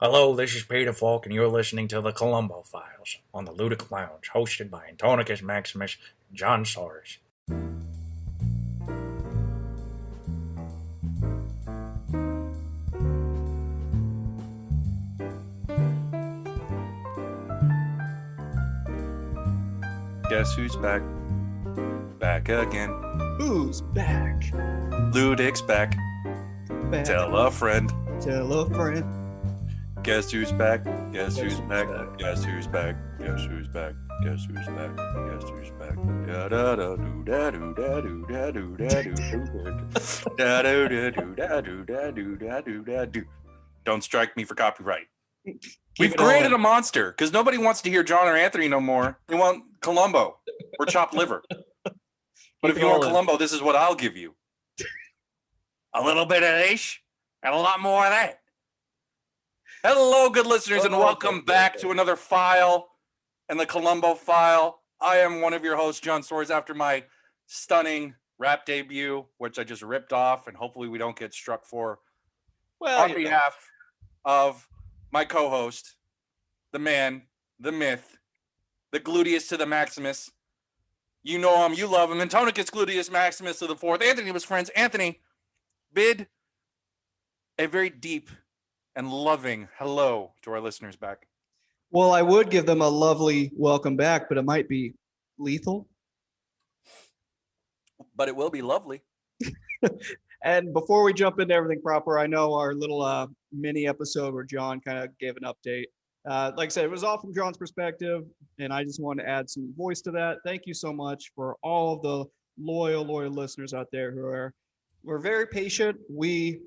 Hello, this is Peter Falk, and you're listening to the Columbo Files on the Ludic Lounge, hosted by Antonicus Maximus and John Soares. Guess who's back? Back again. Who's back? Ludic's back. Back. Tell a friend. Tell a friend. Guess who's back? Guess who's back? Guess who's back? Guess who's back? Guess who's back? Guess who's back? Da da da do da do da do da do da do da do da do da do da do da do da do. Don't strike me for copyright. We've created a monster because nobody wants to hear John or Anthony no more. They want Columbo or chopped liver. But if you want Columbo, this is what I'll give you. A little bit of this and a lot more of that. Hello, good listeners, and welcome back to another file and the Columbo File. I am one of your hosts, John Soares, after my stunning rap debut, which I just ripped off, and hopefully we don't get struck for. Well, on behalf of my co-host, the man, the myth, the gluteus to the Maximus. You know him, you love him. Antonicus gluteus Maximus to the fourth. Anthony was friends. Anthony, bid a very deep and loving hello to our listeners back. well, I would give them a lovely welcome back, but it might be lethal. But it will be lovely. And before we jump into everything proper, I know our little mini episode where John kind of gave an update. Like I said, it was all from John's perspective, and I just wanted to add some voice to that. Thank you so much for all of the loyal listeners out there who were very patient. We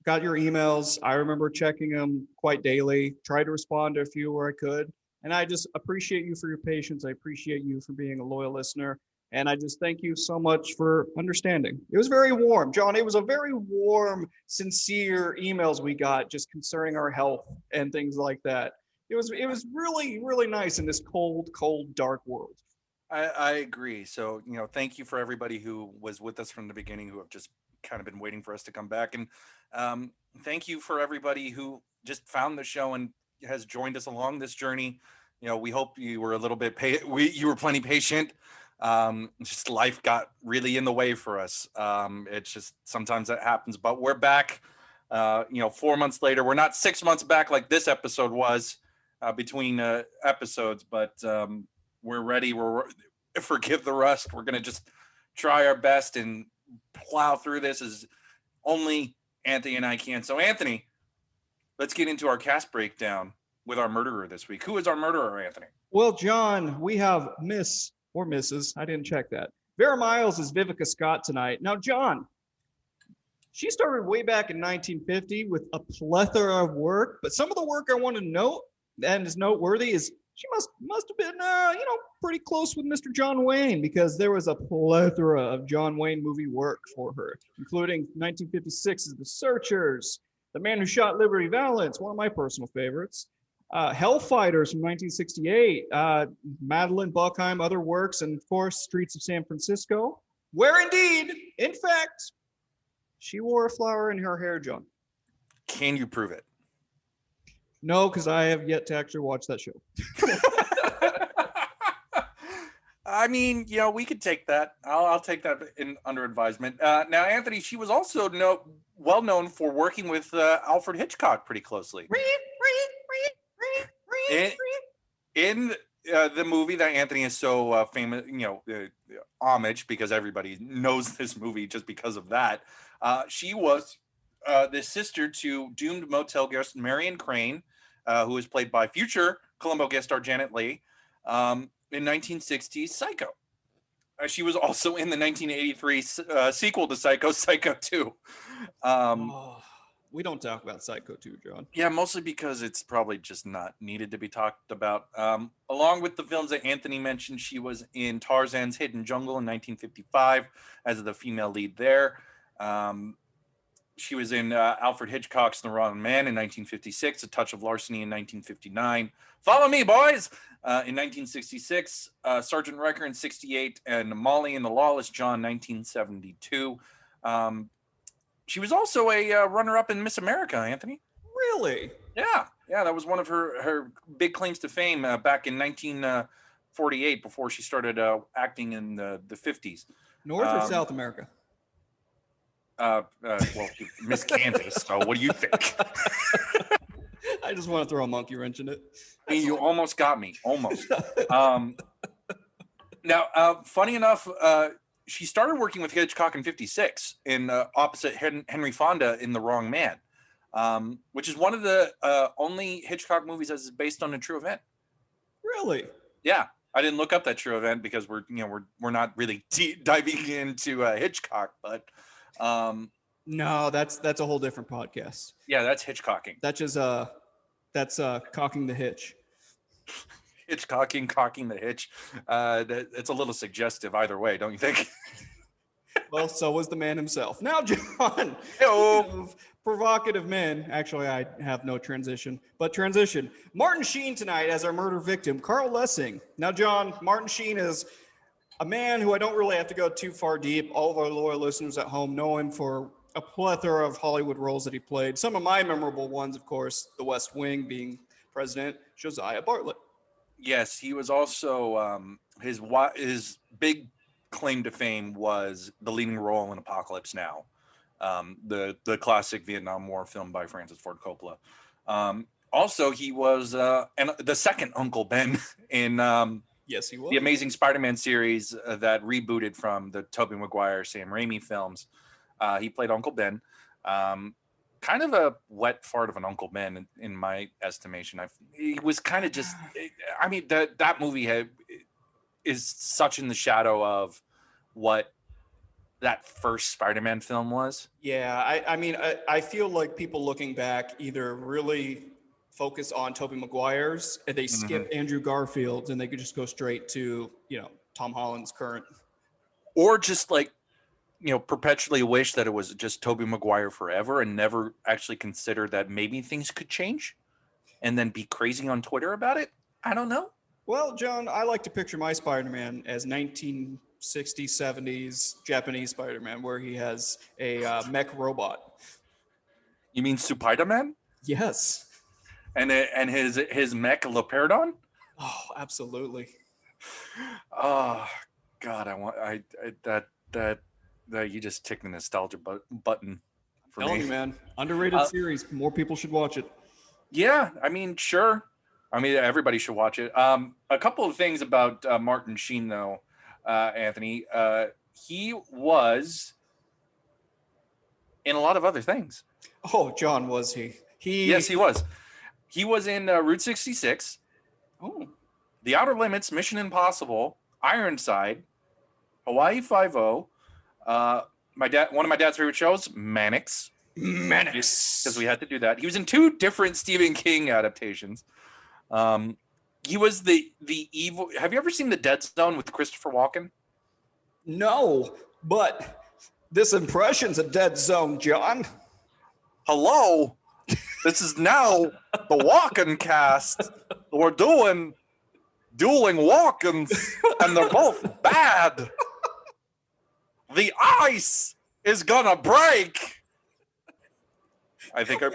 got your emails. I remember checking them quite daily, tried to respond to a few where I could. And I just appreciate you for your patience. I appreciate you for being a loyal listener. And I just thank you so much for understanding. It was very warm. John, it was a very warm, sincere emails we got just concerning our health and things like that. It was really nice in this cold, dark world. I agree. So, thank you for everybody who was with us from the beginning, who have just kind of been waiting for us to come back. And thank you for everybody who just found the show and has joined us along this journey. We hope you were a little bit you were plenty patient. Just life got really in the way for us. It's just sometimes that happens, but we're back. 4 months later. We're not 6 months back like this episode was between episodes, but we're ready. Forgive the rust. We're gonna just try our best and plow through this as only Anthony and I can. So, Anthony, let's get into our cast breakdown with our murderer this week. Who is our murderer, Anthony? Well, John, we have Miss or Mrs. I didn't check that. Vera Miles is Vivica Scott tonight. Now, John, she started way back in 1950 with a plethora of work, but some of the work I want to note and is noteworthy is she must have been pretty close with Mr. John Wayne, because there was a plethora of John Wayne movie work for her, including 1956's The Searchers, The Man Who Shot Liberty Valance, one of my personal favorites, Hellfighters from 1968, Madeline Buckheim, other works, and of course Streets of San Francisco, where indeed, in fact, she wore a flower in her hair, John. Can you prove it? No, because I have yet to actually watch that show. I mean, we could take that. I'll take that under advisement. Now, Anthony, she was also well known for working with Alfred Hitchcock pretty closely. In the movie that Anthony is so famous, homage, because everybody knows this movie just because of that. She was the sister to doomed motel guest Marion Crane, who was played by future Columbo guest star Janet Leigh in 1960's Psycho. She was also in the 1983 sequel to Psycho, Psycho 2. We don't talk about Psycho 2, John. Yeah, mostly because it's probably just not needed to be talked about. Along with the films that Anthony mentioned, she was in Tarzan's Hidden Jungle in 1955 as the female lead there. She was in Alfred Hitchcock's The Wrong Man in 1956, A Touch of Larceny in 1959. Follow me, boys! In 1966, Sergeant Wrecker in 68, and Molly and the Lawless John 1972. She was also a runner-up in Miss America, Anthony. Really? Yeah. Yeah, that was one of her big claims to fame back in 1948, before she started acting in the 50s. North or South America? Well, she Miss Kansas. So what do you think? I just want to throw a monkey wrench in it. I mean, you almost got me. Almost. Now, funny enough, she started working with Hitchcock in 56 in opposite Henry Fonda in The Wrong Man, which is one of the only Hitchcock movies that is based on a true event. Really? Yeah, I didn't look up that true event because we're not really diving into Hitchcock, but no, that's a whole different podcast. Yeah, that's Hitchcocking. That's cocking the hitch. Hitchcocking, cocking the hitch. It's a little suggestive either way, don't you think? Well, so was the man himself. Now, John, Hello. Provocative men. Actually, I have no transition, but transition. Martin Sheen tonight as our murder victim, Carl Lessing. Now, John, Martin Sheen is a man who I don't really have to go too far deep. All of our loyal listeners at home know him for a plethora of Hollywood roles that he played. Some of my memorable ones, of course, The West Wing, being President Josiah Bartlett. Yes, he was also his big claim to fame was the leading role in Apocalypse Now, the classic Vietnam War film by Francis Ford Coppola. Also, he was the second Uncle Ben in yes, he was. The Amazing Spider-Man series that rebooted from the Tobey Maguire, Sam Raimi films. He played Uncle Ben. Kind of a wet fart of an Uncle Ben in my estimation. He was kind of just, I mean, that movie is such in the shadow of what that first Spider-Man film was. Yeah, I mean, I feel like people looking back either really focus on Tobey Maguire's and they skip Andrew Garfield's and they could just go straight to, Tom Holland's current. Or just perpetually wish that it was just Tobey Maguire forever and never actually consider that maybe things could change and then be crazy on Twitter about it. I don't know. Well, John, I like to picture my Spider-Man as 1960s, 70s Japanese Spider-Man, where he has a mech robot. You mean Spider-Man? Yes. And his mech Leopardon? Oh, absolutely. Oh God, that you just ticked the nostalgia button for me. Tell me, man. Underrated series. More people should watch it. Yeah, I mean, sure. I mean, everybody should watch it. A couple of things about Martin Sheen, though, Anthony. He was in a lot of other things. Oh, John, was he? Yes, he was. He was in Route 66. Oh. The Outer Limits, Mission Impossible, Ironside, Hawaii Five-0. One of my dad's favorite shows, Mannix, because we had to do that. He was in 2 different Stephen King adaptations. He was the evil. Have you ever seen The Dead Zone with Christopher Walken? No, but this impression's a dead zone, John. Hello, this is now the Walken cast. We're doing dueling Walkens, and they're both bad. The ice is gonna break. I think I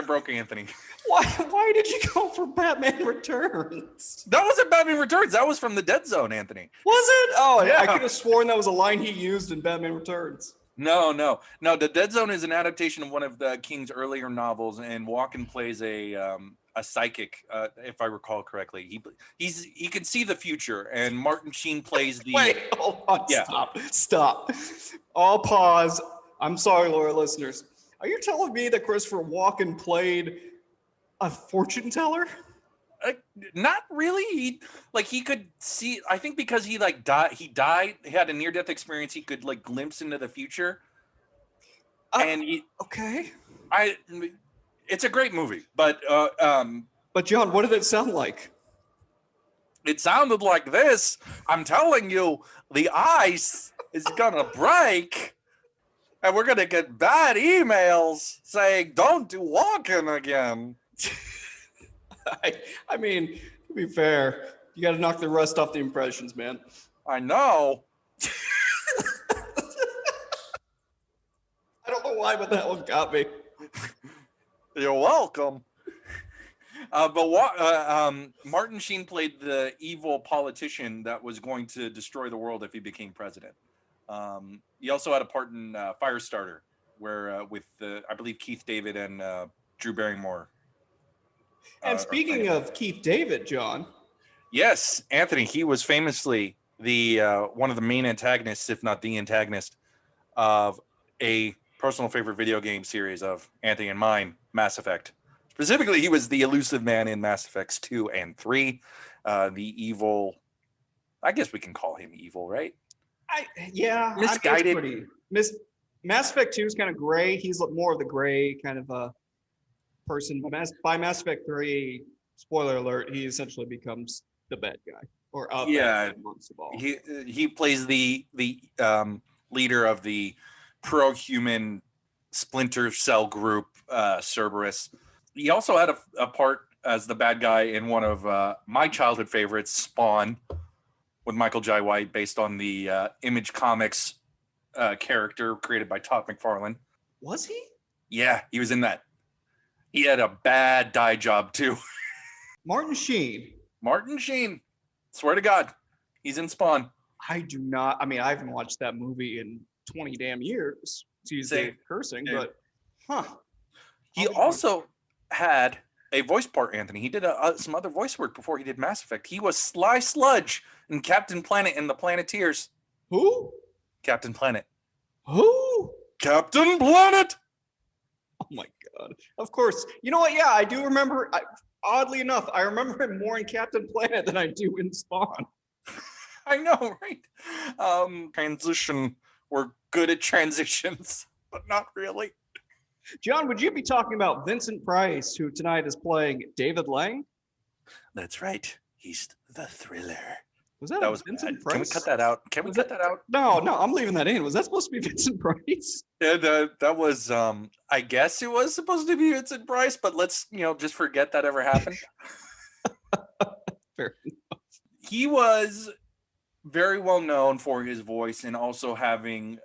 broke Anthony. Why did you go for Batman Returns? That wasn't Batman Returns. That was from The Dead Zone, Anthony. Was it? Oh, yeah. I could have sworn that was a line he used in Batman Returns. No. The Dead Zone is an adaptation of one of the King's earlier novels, and Walken plays a psychic, if I recall correctly. He can see the future, and Martin Sheen plays the. Wait, hold on. Yeah. Stop. I'll pause. I'm sorry, loyal listeners. Are you telling me that Christopher Walken played a fortune teller? Not really. He could see. I think because he died. He had a near-death experience. He could glimpse into the future. Okay. It's a great movie, but John, what did it sound like? It sounded like this. I'm telling you, the ice is gonna break, and we're gonna get bad emails saying, "Don't do Walken again." I mean, to be fair, you got to knock the rust off the impressions, man. I know. I don't know why, but that one got me. You're welcome. Martin Sheen played the evil politician that was going to destroy the world if he became president. He also had a part in Firestarter, where with I believe Keith David and Drew Barrymore. And speaking of Keith David, John. Yes, Anthony. He was famously the one of the main antagonists, if not the antagonist, of a personal favorite video game series of Anthony and mine, Mass Effect. Specifically, he was the elusive man in Mass Effects 2 and 3. The evil, I guess we can call him evil, right? Misguided. Mass Effect 2 is kind of gray. He's more of the gray kind of a person. By Mass Effect 3, spoiler alert, he essentially becomes the bad guy. Or bad guy most of all. He plays the leader of the pro-human splinter cell group, Cerberus. He also had a part as the bad guy in one of my childhood favorites, Spawn, with Michael Jai White, based on the Image Comics character created by Todd McFarlane. Was he? Yeah, he was in that. He had a bad dye job, too. Martin Sheen. Swear to God, he's in Spawn. I do not. I mean, I haven't watched that movie in 20 damn years. Excuse the cursing, but He also had a voice part, Anthony. He did some other voice work before he did Mass Effect. He was Sly Sludge in Captain Planet and the Planeteers. Who? Captain Planet. Who? Captain Planet! Oh my God. Of course. You know what? Yeah, I do remember. Oddly enough, I remember him more in Captain Planet than I do in Spawn. I know, right? Transition. We're good at transitions, but not really. John, would you be talking about Vincent Price, who tonight is playing David Lang? That's right. He's the thriller. That was Vincent Price? Can we cut that out? Cut that out? No, I'm leaving that in. Was that supposed to be Vincent Price? Yeah, that was, I guess it was supposed to be Vincent Price, but let's, just forget that ever happened. Fair enough. He was very well known for his voice and also having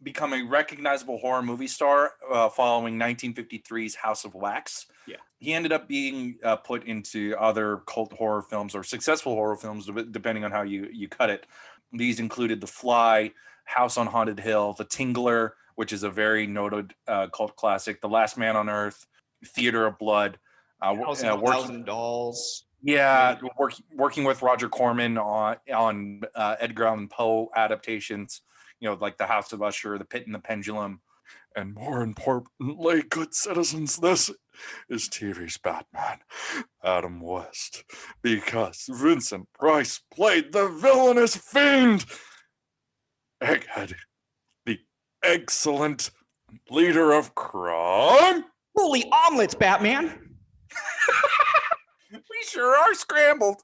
become a recognizable horror movie star following 1953's House of Wax. Yeah. He ended up being put into other cult horror films or successful horror films, depending on how you cut it. These included The Fly, House on Haunted Hill, The Tingler, which is a very noted cult classic, The Last Man on Earth, Theater of Blood. House of 1,000 Dolls. Yeah, working with Roger Corman on Edgar Allan Poe adaptations, like The House of Usher, The Pit and the Pendulum. And more importantly, good citizens, this is TV's Batman, Adam West, because Vincent Price played the villainous fiend, Egghead, the excellent leader of crime. Holy omelets, Batman! We sure are scrambled.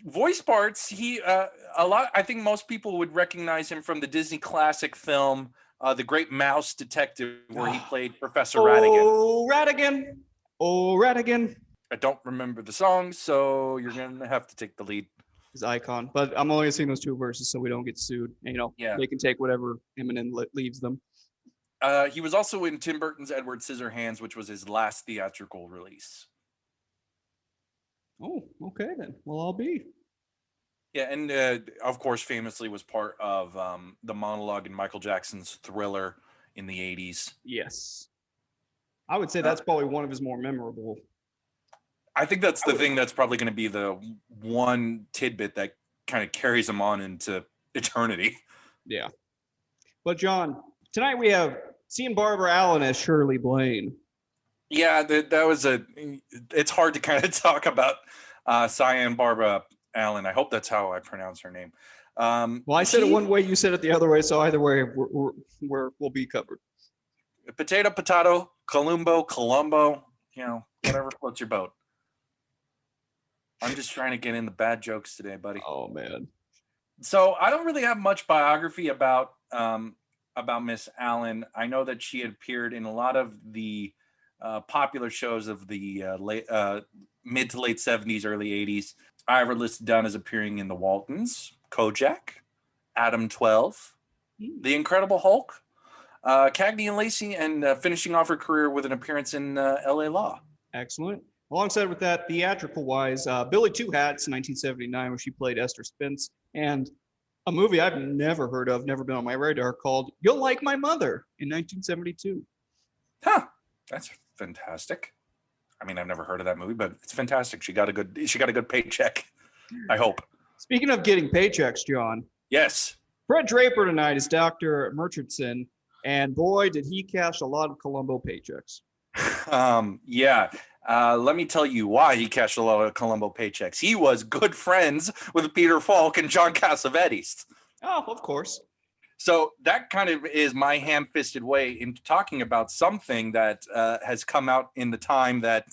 Voice parts, he I think most people would recognize him from the Disney classic film The Great Mouse Detective, where he played Professor Ratigan. Oh, Ratigan. I don't remember the song, so you're gonna have to take the lead. His icon, but I'm only seeing those two verses so we don't get sued. And, they can take whatever Eminem leaves them. He was also in Tim Burton's Edward Scissorhands, which was his last theatrical release. Oh, okay then. Well, I'll be. Yeah, and of course, famously was part of the monologue in Michael Jackson's Thriller in the 80s. Yes. I would say that's probably one of his more memorable. I think that's the thing that's probably going to be the one tidbit that kind of carries him on into eternity. Yeah. But John, tonight we have seeing Barbara Allen as Shirley Blaine. Yeah, that was it's hard to kind of talk about Cyan Barbara Allen. I hope that's how I pronounce her name. Well, I said it one way, you said it the other way, so either way, we'll be covered. Potato, Columbo, whatever floats your boat. I'm just trying to get in the bad jokes today, buddy. Oh, man. So I don't really have much biography about Miss Allen. I know that she had appeared in a lot of the popular shows of the mid to late 70s, early 80s. I have her listed down as appearing in The Waltons, Kojak, Adam 12, The Incredible Hulk, Cagney and Lacey, and finishing off her career with an appearance in L.A. Law. Excellent. Alongside with that, theatrical-wise, Billy Two Hats, 1979, where she played Esther Spence, and a movie I've never heard of, never been on my radar, called You'll Like My Mother in 1972. Huh. That's fantastic. I mean, I've never heard of that movie, but it's fantastic. She got a good paycheck, I hope. Speaking of getting paychecks, John. Yes. Fred Draper tonight is Dr. Murchison, and boy, did he cash a lot of Columbo paychecks. Yeah. Let me tell you why he cashed a lot of Columbo paychecks. He was good friends with Peter Falk and John Cassavetes. Oh, of course. So that kind of is my ham-fisted way into talking about something that has come out in the time that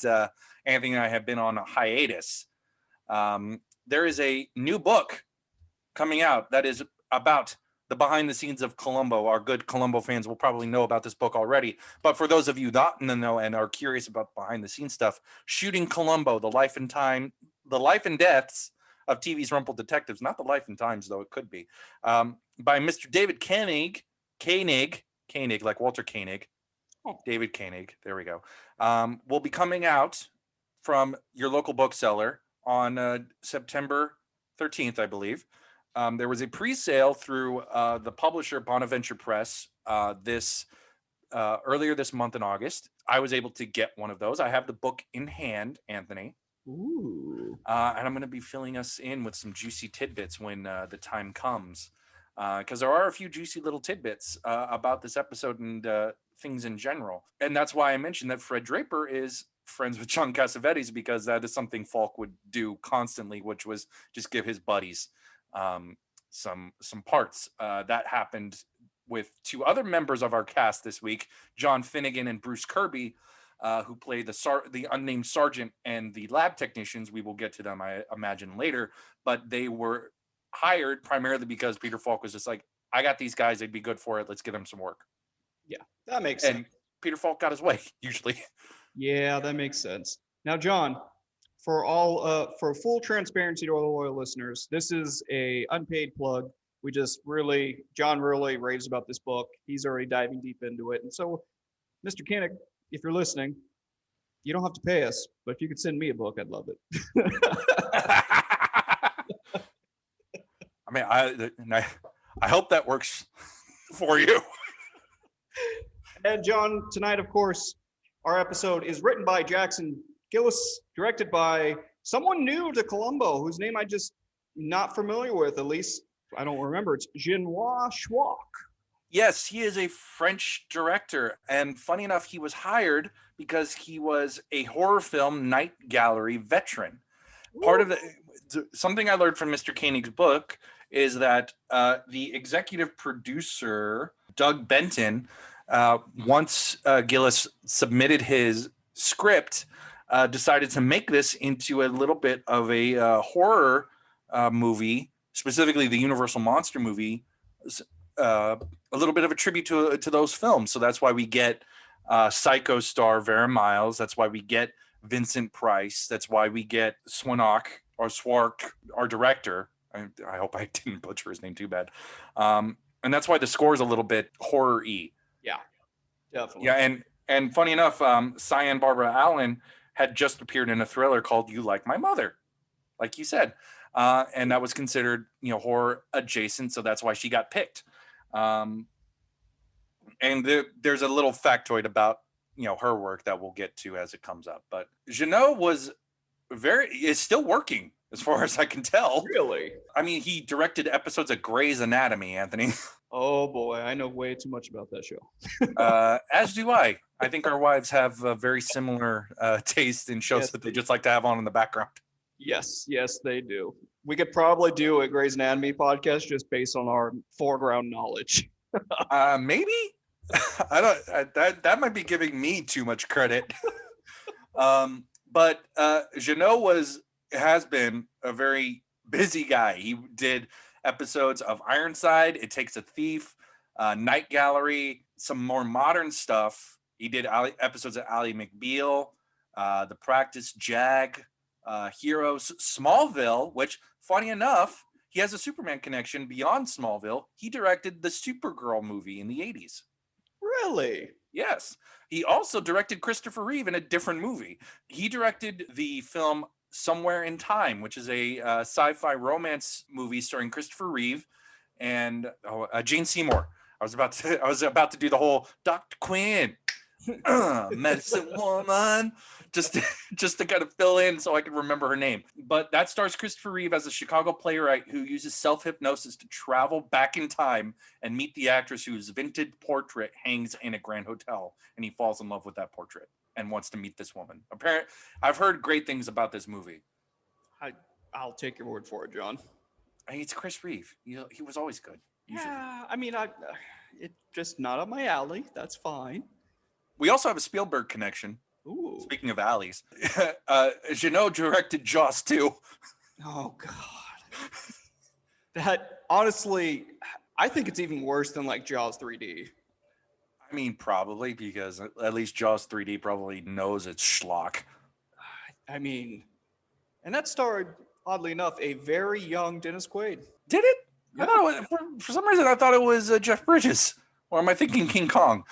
Anthony and I have been on a hiatus. There is a new book coming out that is about the behind the scenes of Columbo. Our good Columbo fans will probably know about this book already. But for those of you not in the know and are curious about behind the scenes stuff, Shooting Columbo, the life and deaths of TV's Rumpled Detectives, not the life and times, though it could be, by Mr. David Koenig, like Walter Koenig. Oh. David Koenig, there we go. Will be coming out from your local bookseller on September 13th, I believe. There was a pre-sale through the publisher Bonaventure Press earlier this month in August. I was able to get one of those. I have the book in hand, Anthony. Ooh. And I'm going to be filling us in with some juicy tidbits when the time comes. Because there are a few juicy little tidbits about this episode and things in general. And that's why I mentioned that Fred Draper is friends with John Cassavetes, because that is something Falk would do constantly, which was just give his buddies some parts. That happened with two other members of our cast this week, John Finnegan and Bruce Kirby, who played the unnamed sergeant and the lab technicians. We will get to them, I imagine, later. But they were hired primarily because Peter Falk was just like, I got these guys, they'd be good for it. Let's give them some work. Yeah, that makes and sense. Peter Falk got his way, usually. Yeah, that makes sense. Now, John, for full transparency to all the loyal listeners, this is a unpaid plug. John really raves about this book. He's already diving deep into it. And so, Mr. Koenig, if you're listening, you don't have to pay us, but if you could send me a book, I'd love it. I mean, I hope that works for you. And John, tonight, of course, our episode is written by Jackson Gillis, directed by someone new to Columbo, whose name I just not familiar with. At least I don't remember. It's Genoa Schwach. Yes, he is a French director. And funny enough, he was hired because he was a horror film night gallery veteran. Part of something I learned from Mr. Koenig's book is that the executive producer, Doug Benton, once Gillis submitted his script, decided to make this into a little bit of a horror movie, specifically the Universal Monster movie, a little bit of a tribute to those films. So that's why we get Psycho star Vera Miles. That's why we get Vincent Price. That's why we get Swark, our director. I hope I didn't butcher his name too bad. And that's why the score is a little bit horror-y. Yeah, definitely. Yeah, and funny enough, Cyan Barbara Allen had just appeared in a thriller called You Like My Mother, like you said. And that was considered, horror adjacent, so that's why she got picked. And there's a little factoid about, her work that we'll get to as it comes up. But Jeannot is still working, as far as I can tell. Really? I mean, he directed episodes of Grey's Anatomy, Anthony. Oh boy, I know way too much about that show. As do I. I think our wives have a very similar taste in shows that they just like to have on in the background. Yes, they do. We could probably do a Grey's Anatomy podcast just based on our foreground knowledge. Maybe. I don't. That might be giving me too much credit. But Jeannot has been a very busy guy. He did episodes of Ironside, It Takes a Thief, Night Gallery, some more modern stuff. He did episodes of Ally McBeal, The Practice, Jag, Heroes, Smallville, which, funny enough, he has a Superman connection beyond Smallville. He directed the Supergirl movie in the 80s. Really? Yes. He also directed Christopher Reeve in a different movie. He directed the film Somewhere in Time, which is a sci-fi romance movie starring Christopher Reeve and Gene Seymour. I was about to do the whole Dr. Quinn, medicine woman, just to kind of fill in so I could remember her name. But that stars Christopher Reeve as a Chicago playwright who uses self-hypnosis to travel back in time and meet the actress whose vintage portrait hangs in a grand hotel, and he falls in love with that portrait and wants to meet this woman. I've heard great things about this movie. I'll take your word for it, John. It's Chris Reeve. He was always good. Usually. Yeah, I mean, it's just not up my alley. That's fine. We also have a Spielberg connection. Ooh. Speaking of alleys, Jeannot directed Jaws 2. Oh God. That honestly, I think it's even worse than like Jaws 3D. I mean, probably, because at least Jaws 3D probably knows it's schlock. I mean, and that starred, oddly enough, a very young Dennis Quaid. Did it? Yeah. I thought for some reason I thought it was Jeff Bridges. Or am I thinking King Kong?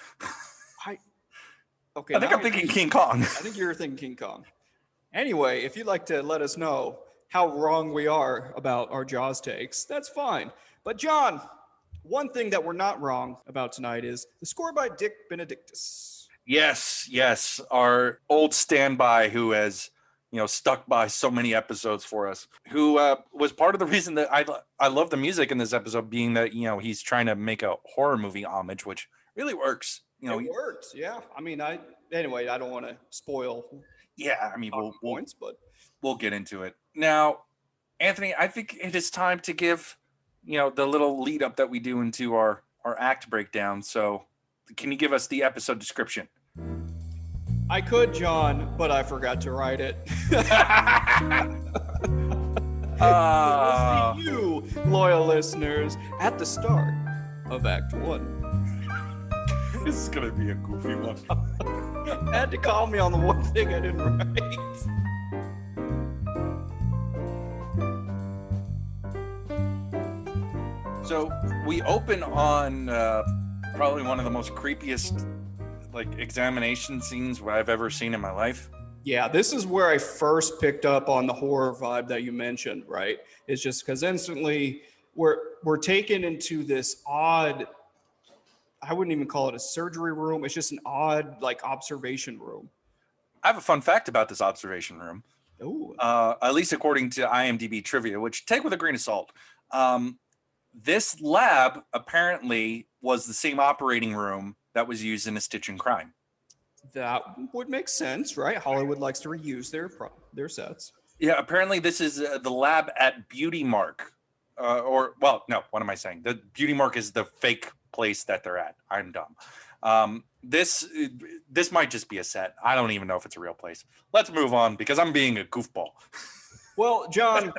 Okay, I think I'm thinking King Kong. I think you're thinking King Kong. Anyway, if you'd like to let us know how wrong we are about our Jaws takes, that's fine. But John, one thing that we're not wrong about tonight is the score by Dick Benedictus. Yes, our old standby who has stuck by so many episodes for us, who was part of the reason that I love the music in this episode, being that he's trying to make a horror movie homage, which really works. It worked, yeah. I mean, I don't want to spoil. Yeah, I mean, points, but we'll get into it now. Anthony, I think it is time to give the little lead up that we do into our act breakdown. So, can you give us the episode description? I could, John, but I forgot to write it. We'll see you, loyal listeners, at the start of Act 1. This is going to be a goofy one. Had to call me on the one thing I didn't write. So we open on probably one of the most creepiest examination scenes I've ever seen in my life. Yeah, this is where I first picked up on the horror vibe that you mentioned, right? It's just because instantly we're taken into this odd, I wouldn't even call it a surgery room. It's just an odd observation room. I have a fun fact about this observation room. Ooh. At least according to IMDb trivia, which take with a grain of salt. This lab apparently was the same operating room that was used in A Stitch in Crime. That would make sense, right? Hollywood likes to reuse their sets. Yeah, apparently this is the lab at Beauty Mark. What am I saying? The Beauty Mark is the fake place that they're at. I'm dumb. This might just be a set. I don't even know if it's a real place. Let's move on because I'm being a goofball. Well, John,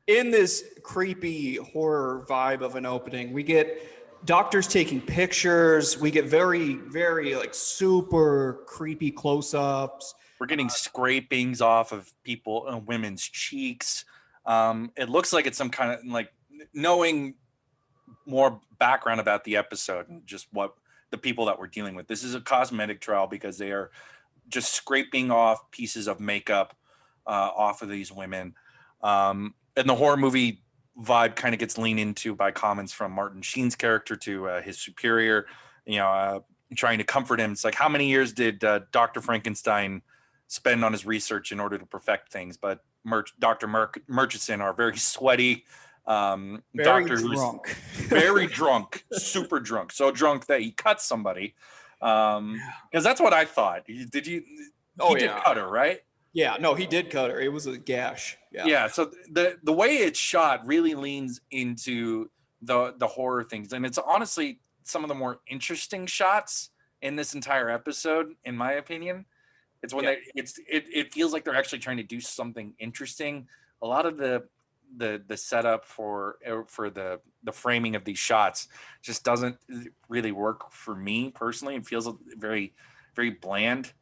in this creepy horror vibe of an opening, we get doctors taking pictures. We get very, very super creepy close-ups. We're getting scrapings off of women's cheeks. It looks like it's some kind of knowing more background about the episode and just what the people that we're dealing with. This is a cosmetic trial because they are just scraping off pieces of makeup off of these women. And the horror movie vibe kind of gets leaned into by comments from Martin Sheen's character to his superior, trying to comfort him. It's like, how many years did Dr. Frankenstein spend on his research in order to perfect things? But Dr. Murchison, our very sweaty doctor, drunk. Very drunk, super drunk, so drunk that he cut somebody. Because that's what I thought. Did you? He did cut her, right? Yeah, no, he did cut her. It was a gash. Yeah. So the way it's shot really leans into the horror things, and it's honestly some of the more interesting shots in this entire episode, in my opinion. It's when it feels like they're actually trying to do something interesting. A lot of the setup for the framing of these shots just doesn't really work for me personally. It feels very, very bland.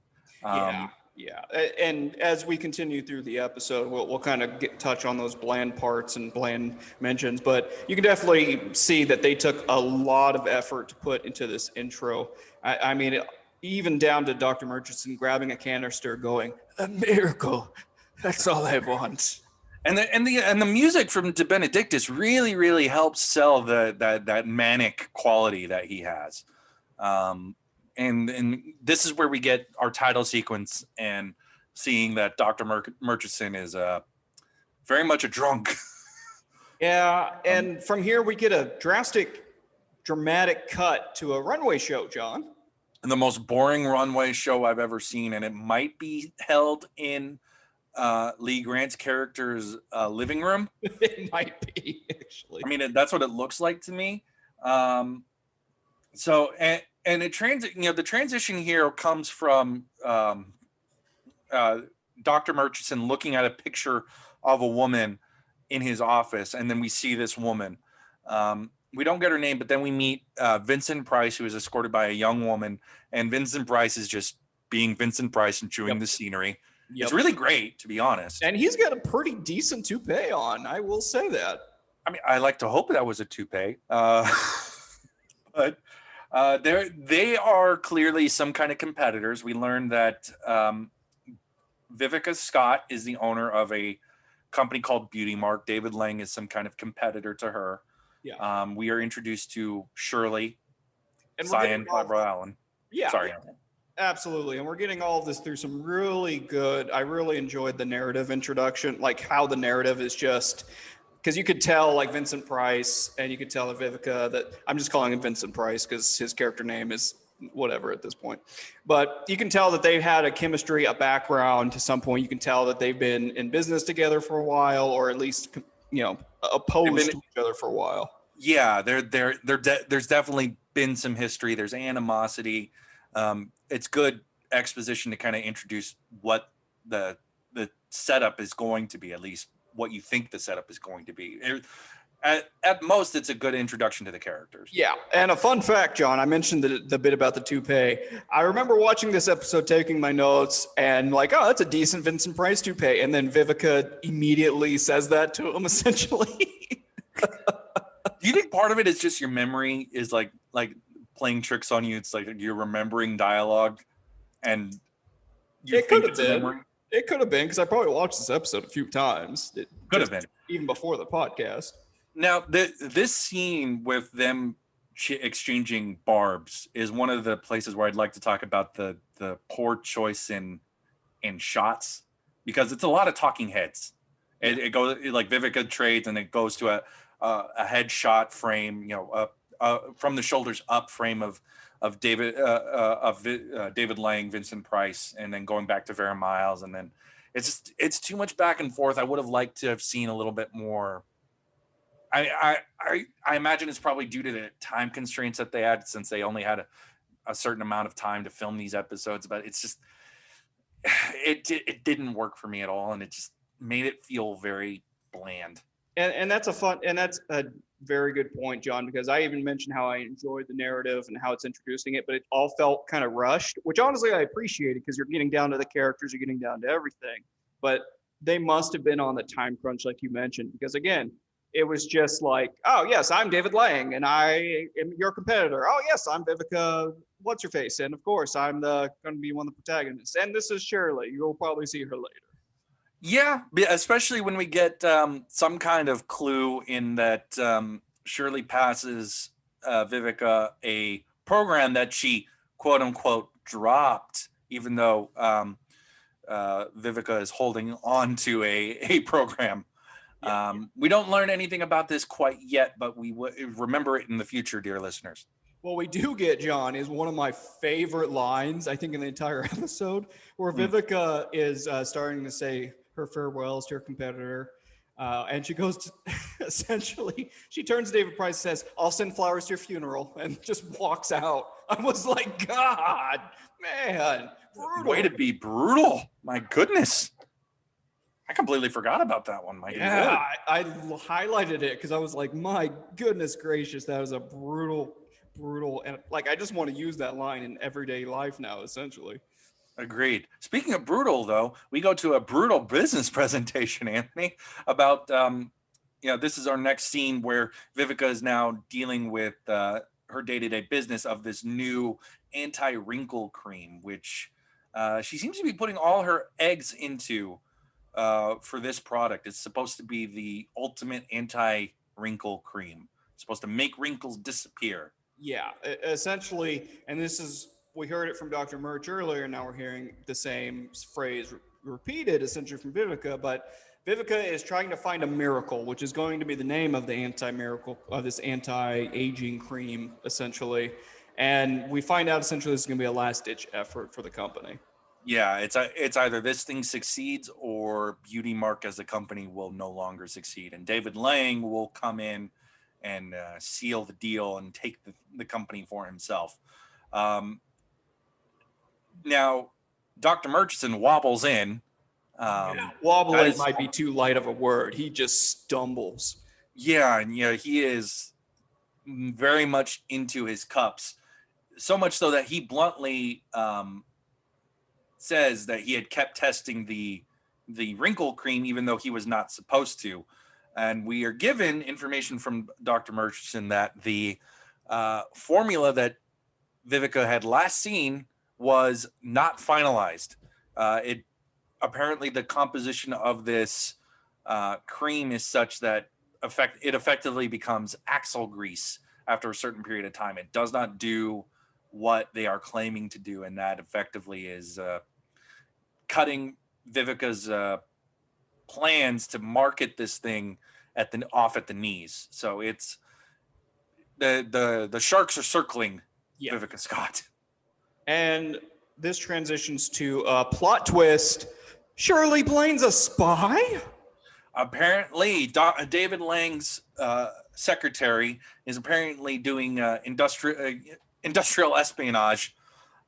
Yeah, and as we continue through the episode, we'll kind of touch on those bland parts and bland mentions, but you can definitely see that they took a lot of effort to put into this intro. I mean, even down to Dr. Murchison grabbing a canister, going, "A miracle, that's all I want." And the music from De Benedictus really helps sell that manic quality that he has. And this is where we get our title sequence and seeing that Dr. Murchison is very much a drunk. Yeah, and from here we get a dramatic cut to a runway show, John. And the most boring runway show I've ever seen, and it might be held in Lee Grant's character's living room. It might be, actually. I mean, that's what it looks like to me. So the transition here comes from Dr. Murchison looking at a picture of a woman in his office, and then we see this woman. We don't get her name, but then we meet Vincent Price, who is escorted by a young woman, and Vincent Price is just being Vincent Price and chewing the scenery. It's really great, to be honest. And he's got a pretty decent toupee on, I will say that. I mean, I like to hope that was a toupee. But they are clearly some kind of competitors. We learned that Vivica Scott is the owner of a company called Beauty Mark. David Lang is some kind of competitor to her. Yeah. We are introduced to Shirley, And Cyan Allen. Yeah. Sorry. Absolutely. And we're getting all of this through some really good, I really enjoyed the narrative introduction, like how the narrative is just, because you could tell like Vincent Price and you could tell Vivica that, I'm just calling him Vincent Price because his character name is whatever at this point. But you can tell that they've had a chemistry, a background to some point. You can tell that they've been in business together for a while, or at least, opposed to each other for a while. Yeah, there's definitely been some history. There's animosity. It's good exposition to kind of introduce what the setup is going to be, at least what you think the setup is going to be. At most, it's a good introduction to the characters. Yeah, and a fun fact, John, I mentioned the bit about the toupee. I remember watching this episode, taking my notes, and like, oh, that's a decent Vincent Price toupee. And then Vivica immediately says that to him, essentially. Do you think part of it is just your memory is like playing tricks on you? It's like you're remembering dialogue, and it could have been. It could have been, because I probably watched this episode a few times. It could have been even before the podcast. Now, this scene with them exchanging barbs is one of the places where I'd like to talk about the poor choice in shots, because it's a lot of talking heads. It goes like Vivica trades, and it goes to a headshot frame, from the shoulders up frame of David David Lang, Vincent Price, and then going back to Vera Miles, and then it's too much back and forth. I would have liked to have seen a little bit more. I imagine it's probably due to the time constraints that they had, since they only had a certain amount of time to film these episodes. But it's just it didn't work for me at all, and it just made it feel very bland. And that's a very good point, John, because I even mentioned how I enjoyed the narrative and how it's introducing it, but it all felt kind of rushed, which honestly I appreciated, because you're getting down to the characters, you're getting down to everything. But they must have been on the time crunch, like you mentioned, because again, it was just like, oh yes, I'm David Lang, and I am your competitor. Oh yes, I'm Vivica, what's her face, and of course I'm going to be one of the protagonists. And this is Shirley. You'll probably see her later. Yeah, especially when we get some kind of clue in that Shirley passes Vivica a program that she quote unquote dropped, even though Vivica is holding on to a program. We don't learn anything about this quite yet, but we remember it in the future, dear listeners. What we do get, John, is one of my favorite lines, I think, in the entire episode, where Vivica is starting to say her farewells to her competitor. And she goes to, essentially, she turns to David Price and says, I'll send flowers to your funeral, and just walks out. I was like, God, man, brutal. Way to be brutal. My goodness. I completely forgot about that one. I highlighted it because I was like, my goodness gracious, that was a brutal, and like, I just want to use that line in everyday life now, essentially. Agreed. Speaking of brutal, though, we go to a brutal business presentation, Anthony, about this is our next scene where Vivica is now dealing with her day-to-day business of this new anti-wrinkle cream, which she seems to be putting all her eggs into for this product. It's supposed to be the ultimate anti-wrinkle cream. It's supposed to make wrinkles disappear. Yeah, essentially, and this is, we heard it from Dr. Murch earlier, now we're hearing the same phrase repeated essentially from Vivica, but Vivica is trying to find a miracle, which is going to be the name of the anti-miracle, of this anti-aging cream, essentially. And we find out essentially this is going to be a last-ditch effort for the company. Yeah, it's either this thing succeeds or Beauty Mark as a company will no longer succeed. And David Lang will come in and seal the deal and take the company for himself. Now, Dr. Murchison wobbles in. Wobbling might be too light of a word. He just stumbles. Yeah, and he is very much into his cups. So much so that he bluntly says that he had kept testing the wrinkle cream even though he was not supposed to. And we are given information from Dr. Murchison that the formula that Vivica had last seen was not finalized. Apparently the composition of this cream is such that it effectively becomes axle grease after a certain period of time. It does not do what they are claiming to do, and that effectively is cutting Vivica's plans to market this thing off at the knees. So it's the sharks are circling Vivica Scott. And this transitions to a plot twist. Shirley Blaine's a spy? Apparently, David Lang's secretary is apparently doing industrial espionage,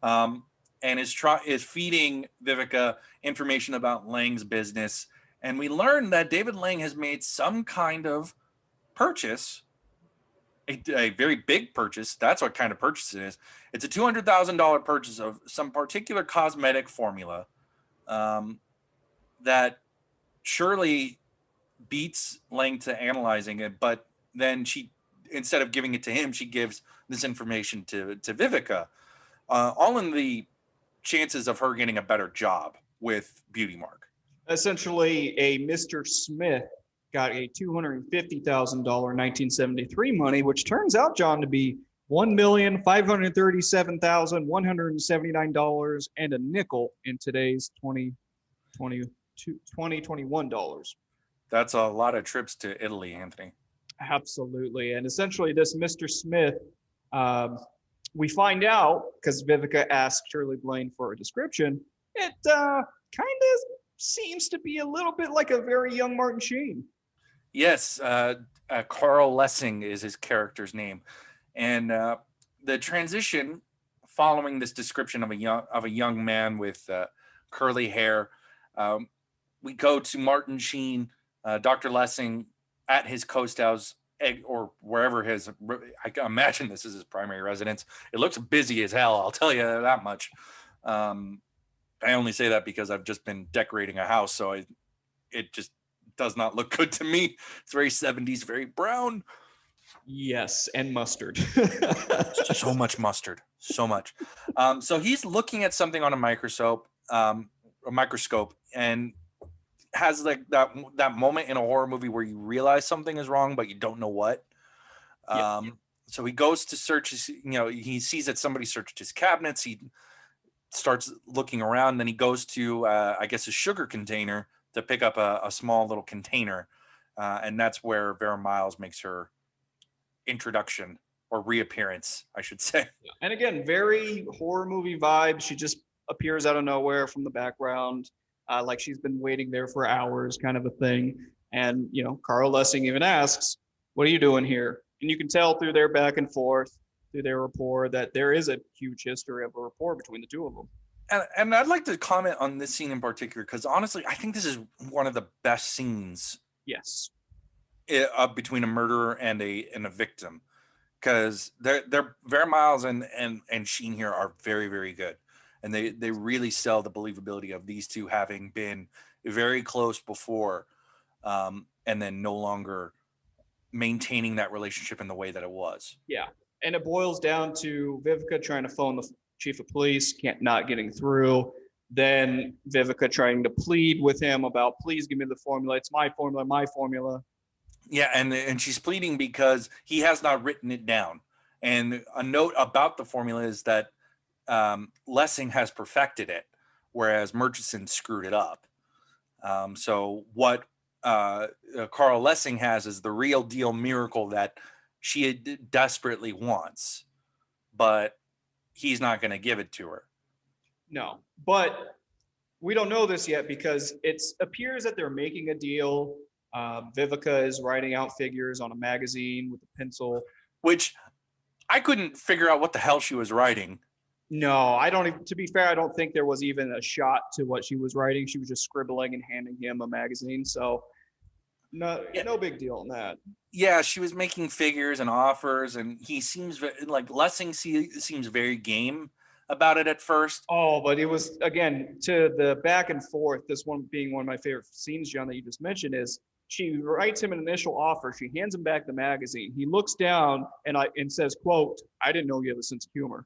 and is feeding Vivica information about Lang's business. And we learn that David Lang has made some kind of purchase, a very big purchase. That's what kind of purchase it is. It's a $200,000 purchase of some particular cosmetic formula that Shirley beats Lang to analyzing it, but then she, instead of giving it to him, she gives this information to Vivica, all in the chances of her getting a better job with Beauty Mark. Essentially, a Mr. Smith got a $250,000 1973 money, which turns out, John, to be $1,537,179 and a nickel in today's 2021 dollars. That's a lot of trips to Italy, Anthony. Absolutely. And essentially this Mr. Smith, we find out, because Vivica asked Shirley Blaine for a description, it kind of seems to be a little bit like a very young Martin Sheen. Yes, Carl Lessing is his character's name. And the transition following this description of a young man with curly hair, we go to Martin Sheen, Dr. Lessing, at his coast house, or wherever I can imagine this is his primary residence. It looks busy as hell, I'll tell you that much. I only say that because I've just been decorating a house, so it just does not look good to me. It's very 70s, very brown. Yes, and mustard. So much mustard, so much. So he's looking at something on a microscope, and has like that moment in a horror movie where you realize something is wrong, but you don't know what. So he goes to search his, he sees that somebody searched his cabinets. He starts looking around. Then he goes to, I guess, a sugar container to pick up a small little container. And that's where Vera Miles makes her introduction, or reappearance, I should say. And again, very horror movie vibe. She just appears out of nowhere from the background, like she's been waiting there for hours, kind of a thing. And, Carl Lessing even asks, "What are you doing here?" And you can tell through their back and forth, through their rapport, that there is a huge history of a rapport between the two of them. And I'd like to comment on this scene in particular, because honestly, I think this is one of the best scenes. Yes. Between a murderer and a victim, because they're Vera Miles and Sheen here are very, very good. and they really sell the believability of these two having been very close before, and then no longer maintaining that relationship in the way that it was. Yeah. And it boils down to Vivica trying to phone the chief of police, not getting through. Then Vivica trying to plead with him about, please give me the formula. It's my formula, my formula. Yeah, and she's pleading because he has not written it down. And a note about the formula is that Lessing has perfected it, whereas Murchison screwed it up. So what Carl Lessing has is the real deal miracle that she desperately wants, but he's not going to give it to her. No, but we don't know this yet because it appears that they're making a deal. Vivica is writing out figures on a magazine with a pencil. Which I couldn't figure out what the hell she was writing. No, I don't even, to be fair, I don't think there was even a shot to what she was writing. She was just scribbling and handing him a magazine. So no big deal on that. Yeah, she was making figures and offers, and he seems like Lessing seems very game about it at first. Oh, but it was, again, to the back and forth, this one being one of my favorite scenes, John, that you just mentioned, is she writes him an initial offer. She hands him back the magazine. He looks down and says, quote, "I didn't know you have a sense of humor."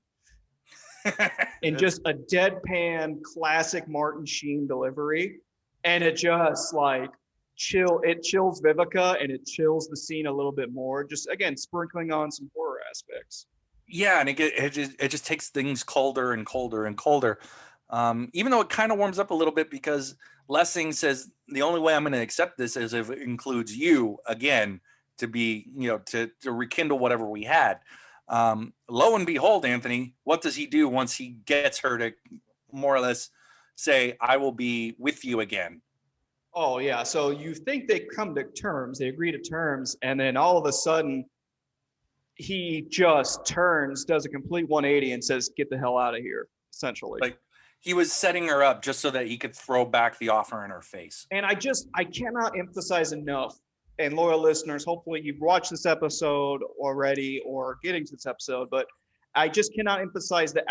And just a deadpan classic Martin Sheen delivery. And it just like chills Vivica, and it chills the scene a little bit more. Just, again, sprinkling on some horror aspects. Yeah, and it just takes things colder and colder and colder. Even though it kind of warms up a little bit, because Lessing says the only way I'm going to accept this is if it includes you again to be, to rekindle whatever we had. Lo and behold, Anthony, what does he do once he gets her to more or less say, "I will be with you again"? Oh, yeah. So you think they come to terms, they agree to terms, and then all of a sudden he just turns, does a complete 180 and says, "Get the hell out of here," essentially. Like he was setting her up just so that he could throw back the offer in her face. And I cannot emphasize enough, and loyal listeners, hopefully you've watched this episode already or getting to this episode, but I just cannot emphasize the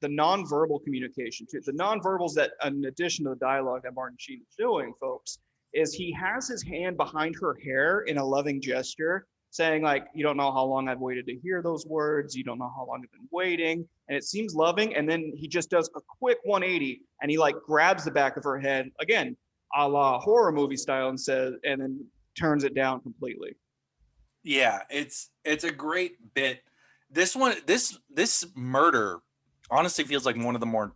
nonverbal communication too. The nonverbals that, in addition to the dialogue that Martin Sheen is doing, folks, is he has his hand behind her hair in a loving gesture, saying like, "You don't know how long I've waited to hear those words. You don't know how long I've been waiting." And it seems loving. And then he just does a quick 180 and he like grabs the back of her head, again, a la horror movie style, and then turns it down completely. Yeah, it's a great bit. This murder honestly feels like one of the more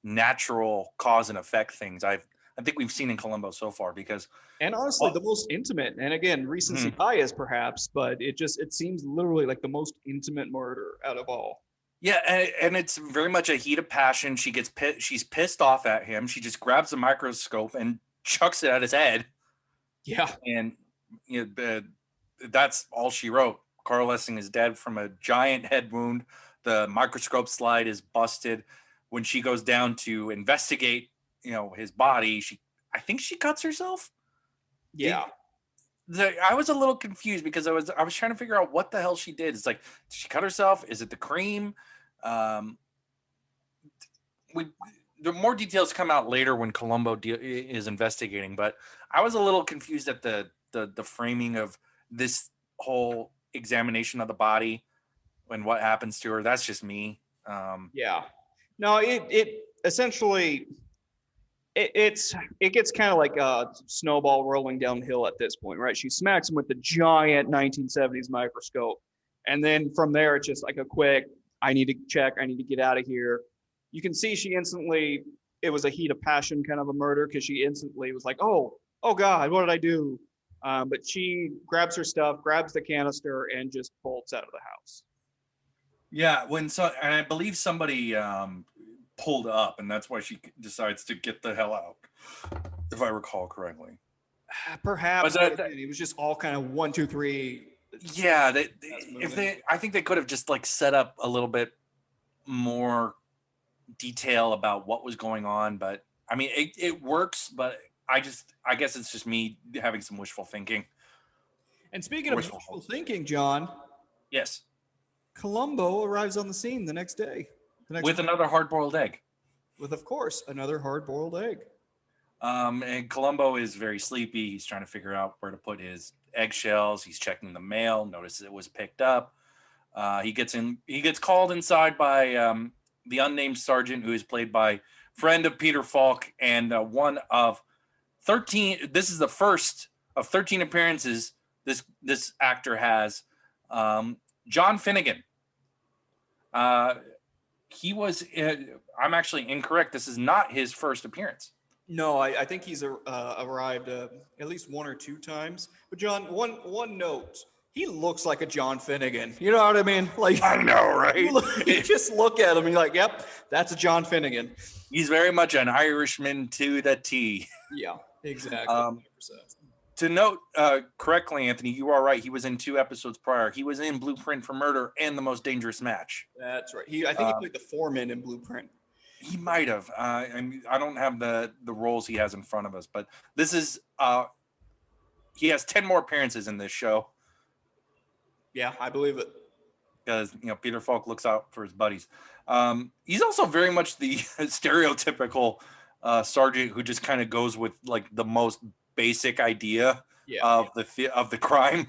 natural cause and effect things I think we've seen in Columbo so far, because and honestly the most intimate, and again, recency bias perhaps, but it seems literally like the most intimate murder out of all. Yeah, and it's very much a heat of passion. She's pissed off at him. She just grabs the microscope and chucks it at his head. Yeah, and that's all she wrote. Carl Lessing is dead from a giant head wound. The microscope slide is busted. When she goes down to investigate, his body, I think she cuts herself. Yeah. I was a little confused because I was trying to figure out what the hell she did. It's like, did she cut herself? Is it the cream? The more details come out later when Columbo is investigating, but I was a little confused at the framing of this whole examination of the body and what happens to her. That's just me. Yeah. No, it essentially it gets kind of like a snowball rolling downhill at this point, right? She smacks him with the giant 1970s microscope. And then from there, it's just like a quick, I need to check, I need to get out of here. You can see it was a heat of passion kind of a murder, because she instantly was like, oh God, what did I do? But she grabs her stuff, grabs the canister, and just bolts out of the house. Yeah, and I believe somebody pulled up, and that's why she decides to get the hell out, if I recall correctly. Perhaps it was just all kind of 1, 2, 3. Yeah, I think they could have just like set up a little bit more detail about what was going on, but I mean it works, but I guess it's just me having some wishful thinking. And speaking of wishful thinking, John. Yes. Columbo arrives on the scene the next day. With another hard-boiled egg. with, of course, another hard-boiled egg. And Columbo is very sleepy. He's trying to figure out where to put his eggshells. He's checking the mail. Notices it was picked up. He gets called inside by the unnamed sergeant, who is played by friend of Peter Falk and one of 13. This is the first of 13 appearances this actor has. John Finnegan. He was. I'm actually incorrect. This is not his first appearance. No, I think he's arrived at least 1 or 2 times. But John, one note. He looks like a John Finnegan. You know what I mean? Like, I know, right? You just look at him and you're like, yep, that's a John Finnegan. He's very much an Irishman to the T. Yeah, exactly. To note correctly, Anthony, you are right. He was in 2 episodes prior. He was in Blueprint for Murder and The Most Dangerous Match. That's right. I think he played the foreman in Blueprint. He might have. I don't have the roles he has in front of us, but this is he has 10 more appearances in this show. Yeah, I believe it. Because Peter Falk looks out for his buddies. He's also very much the stereotypical sergeant who just kind of goes with like the most basic idea of the crime.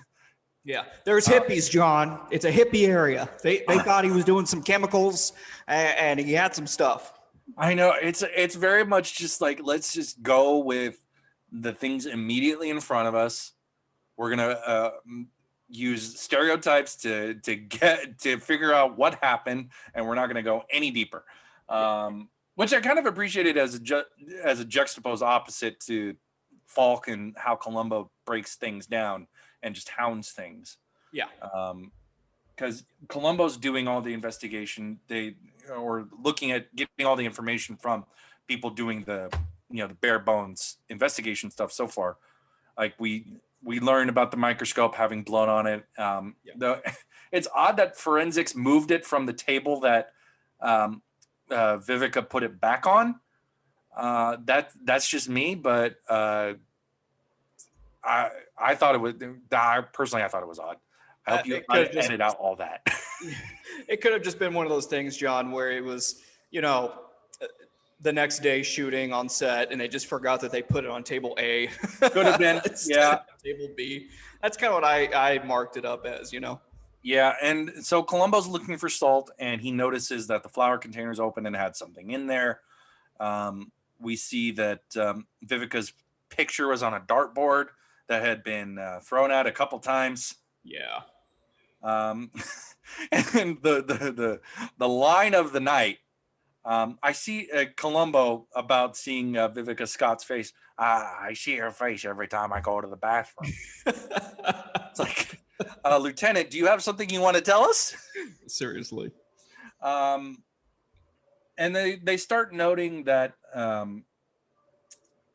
Yeah, there's hippies, John. It's a hippie area. They thought he was doing some chemicals and he had some stuff. I know it's very much just like, let's just go with the things immediately in front of us. We're gonna use stereotypes to figure out what happened, and we're not going to go any deeper, which I kind of appreciated as a juxtaposed opposite to Falk and how Columbo breaks things down and just hounds things. Yeah. Because Columbo's doing all the investigation, or looking at getting all the information from people doing the bare bones investigation stuff so far. Like we learned about the microscope having blood on it. It's odd that forensics moved it from the table that Vivica put it back on. That's just me, but I thought it was. Personally, I thought it was odd. I hope you edit out all that. It could have just been one of those things, John, where it was, the next day shooting on set and they just forgot that they put it on table A. Could have been. Yeah. Table B. That's kind of what I marked it up as, Yeah. And so Columbo's looking for salt and he notices that the flour container's open and had something in there. We see that Vivica's picture was on a dartboard that had been thrown out a couple times. Yeah. And the line of the night, I see Columbo about seeing Vivica Scott's face. I see her face every time I go to the bathroom. It's like, Lieutenant, do you have something you want to tell us? Seriously. And they start noting that,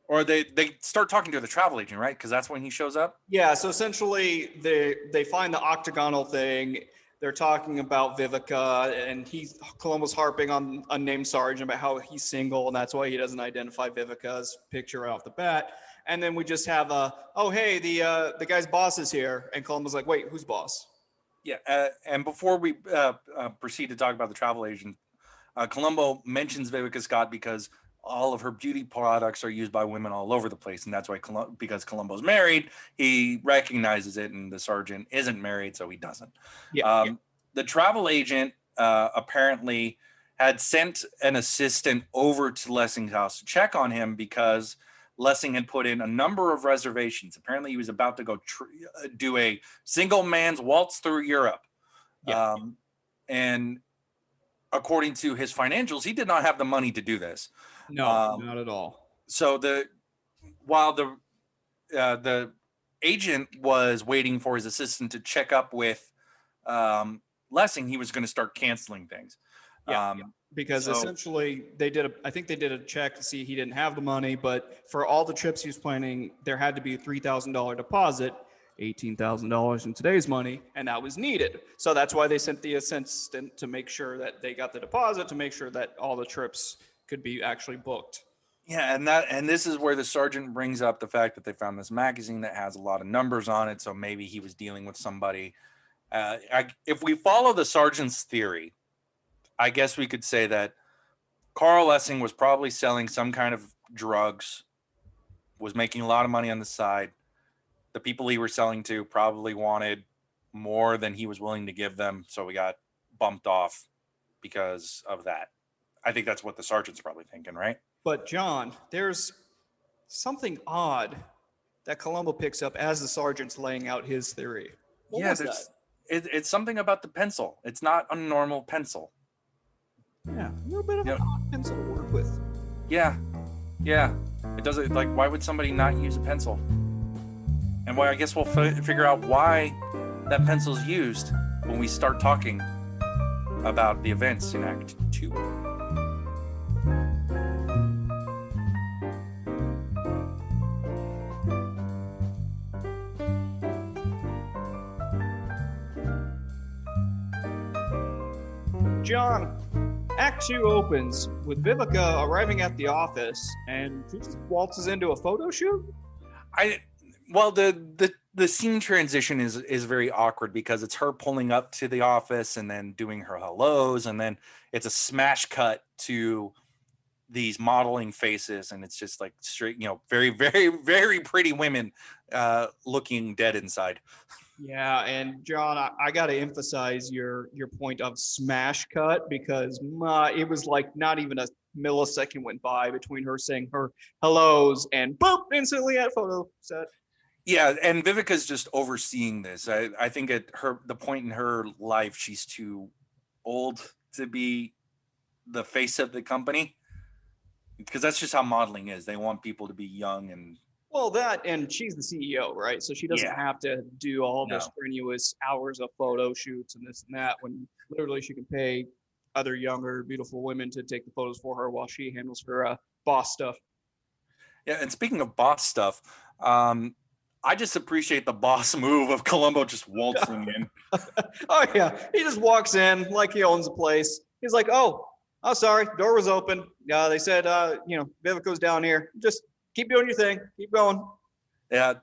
or they start talking to the travel agent, right? Because that's when he shows up. Yeah. So essentially, they find the octagonal thing. They're talking about Vivica, and Columbo's harping on unnamed sergeant about how he's single, and that's why he doesn't identify Vivica's picture off the bat. And then we just have the guy's boss is here, and Columbo's like, wait, who's boss? Yeah, and before we proceed to talk about the travel agent, Columbo mentions Vivica Scott because all of her beauty products are used by women all over the place, and that's why because Columbo's married, he recognizes it, and the sergeant isn't married, so he doesn't. Yeah. The travel agent apparently had sent an assistant over to Lessing's house to check on him because Lessing had put in a number of reservations. Apparently, he was about to go do a single man's waltz through Europe. Yeah. And according to his financials, he did not have the money to do this. No, not at all. So while the agent was waiting for his assistant to check up with Lessing, he was going to start canceling things. Because essentially I think they did a check to see he didn't have the money, but for all the trips he was planning, there had to be a $3,000 deposit, $18,000 in today's money, and that was needed. So that's why they sent the assistant to make sure that they got the deposit, to make sure that all the trips could be actually booked. Yeah, and this is where the sergeant brings up the fact that they found this magazine that has a lot of numbers on it, so maybe he was dealing with somebody. If we follow the sergeant's theory, I guess we could say that Carl Lessing was probably selling some kind of drugs, was making a lot of money on the side. The people he was selling to probably wanted more than he was willing to give them, so we got bumped off because of that. I think that's what the sergeant's probably thinking, right? But John, there's something odd that Columbo picks up as the sergeant's laying out his theory. What was that? It's something about the pencil. It's not a normal pencil. Yeah, a little bit of an odd pencil to work with. Yeah. It doesn't, like, why would somebody not use a pencil? And why, I guess we'll figure out why that pencil's used when we start talking about the events in Act 2. John, Act 2 opens with Vivica arriving at the office, and she just waltzes into a photo shoot. Well, the scene transition is very awkward because it's her pulling up to the office and then doing her hellos, and then it's a smash cut to these modeling faces, and it's just like straight, very, very, very pretty women looking dead inside. Yeah, and John, I got to emphasize your point of smash cut, because it was like not even a millisecond went by between her saying her hellos and boop, instantly at photo set. Yeah, and Vivica's just overseeing this. I think at the point in her life, she's too old to be the face of the company, because that's just how modeling is. They want people to be young and. Well, that, and she's the CEO, right? So she doesn't have to do all the strenuous hours of photo shoots and this and that, when literally she can pay other younger, beautiful women to take the photos for her while she handles her boss stuff. Yeah, and speaking of boss stuff, I just appreciate the boss move of Columbo just waltzing in. Oh, yeah. He just walks in like he owns the place. He's like, oh, sorry, door was open. They said, Vivica's down here. Just keep doing your thing. Keep going. Yeah,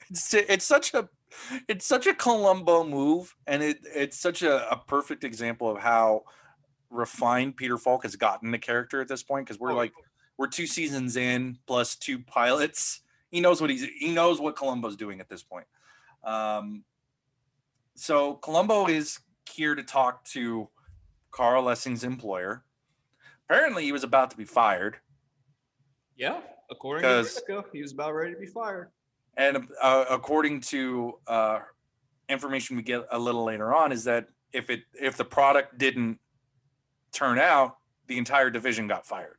it's such a Columbo move, and it's such a perfect example of how refined Peter Falk has gotten the character at this point. Because we're 2 seasons in plus 2 pilots. He knows what Columbo's doing at this point. So Columbo is here to talk to Carl Lessing's employer. Apparently, he was about to be fired. Yeah. According to Vivica, he was about ready to be fired. And according to information we get a little later on, is that if the product didn't turn out, the entire division got fired.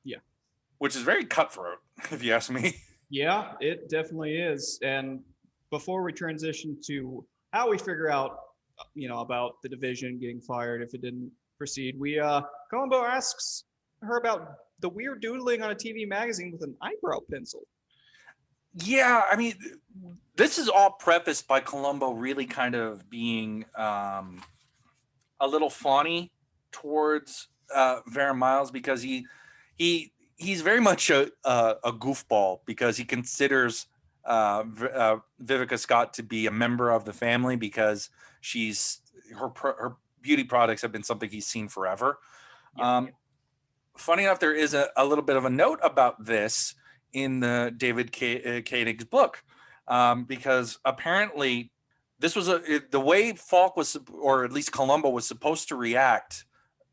Yeah. Which is very cutthroat, if you ask me. Yeah, it definitely is. And before we transition to how we figure out, about the division getting fired if it didn't proceed, Columbo asks her about the weird doodling on a TV magazine with an eyebrow pencil. Yeah, I mean, this is all prefaced by Columbo really kind of being a little fawny towards Vera Miles, because he's very much a goofball, because he considers Vivica Scott to be a member of the family, because her beauty products have been something he's seen forever. Yeah. Funny enough, there is a little bit of a note about this in the David Koenig's book, because apparently this was the way Falk was, or at least Columbo was supposed to react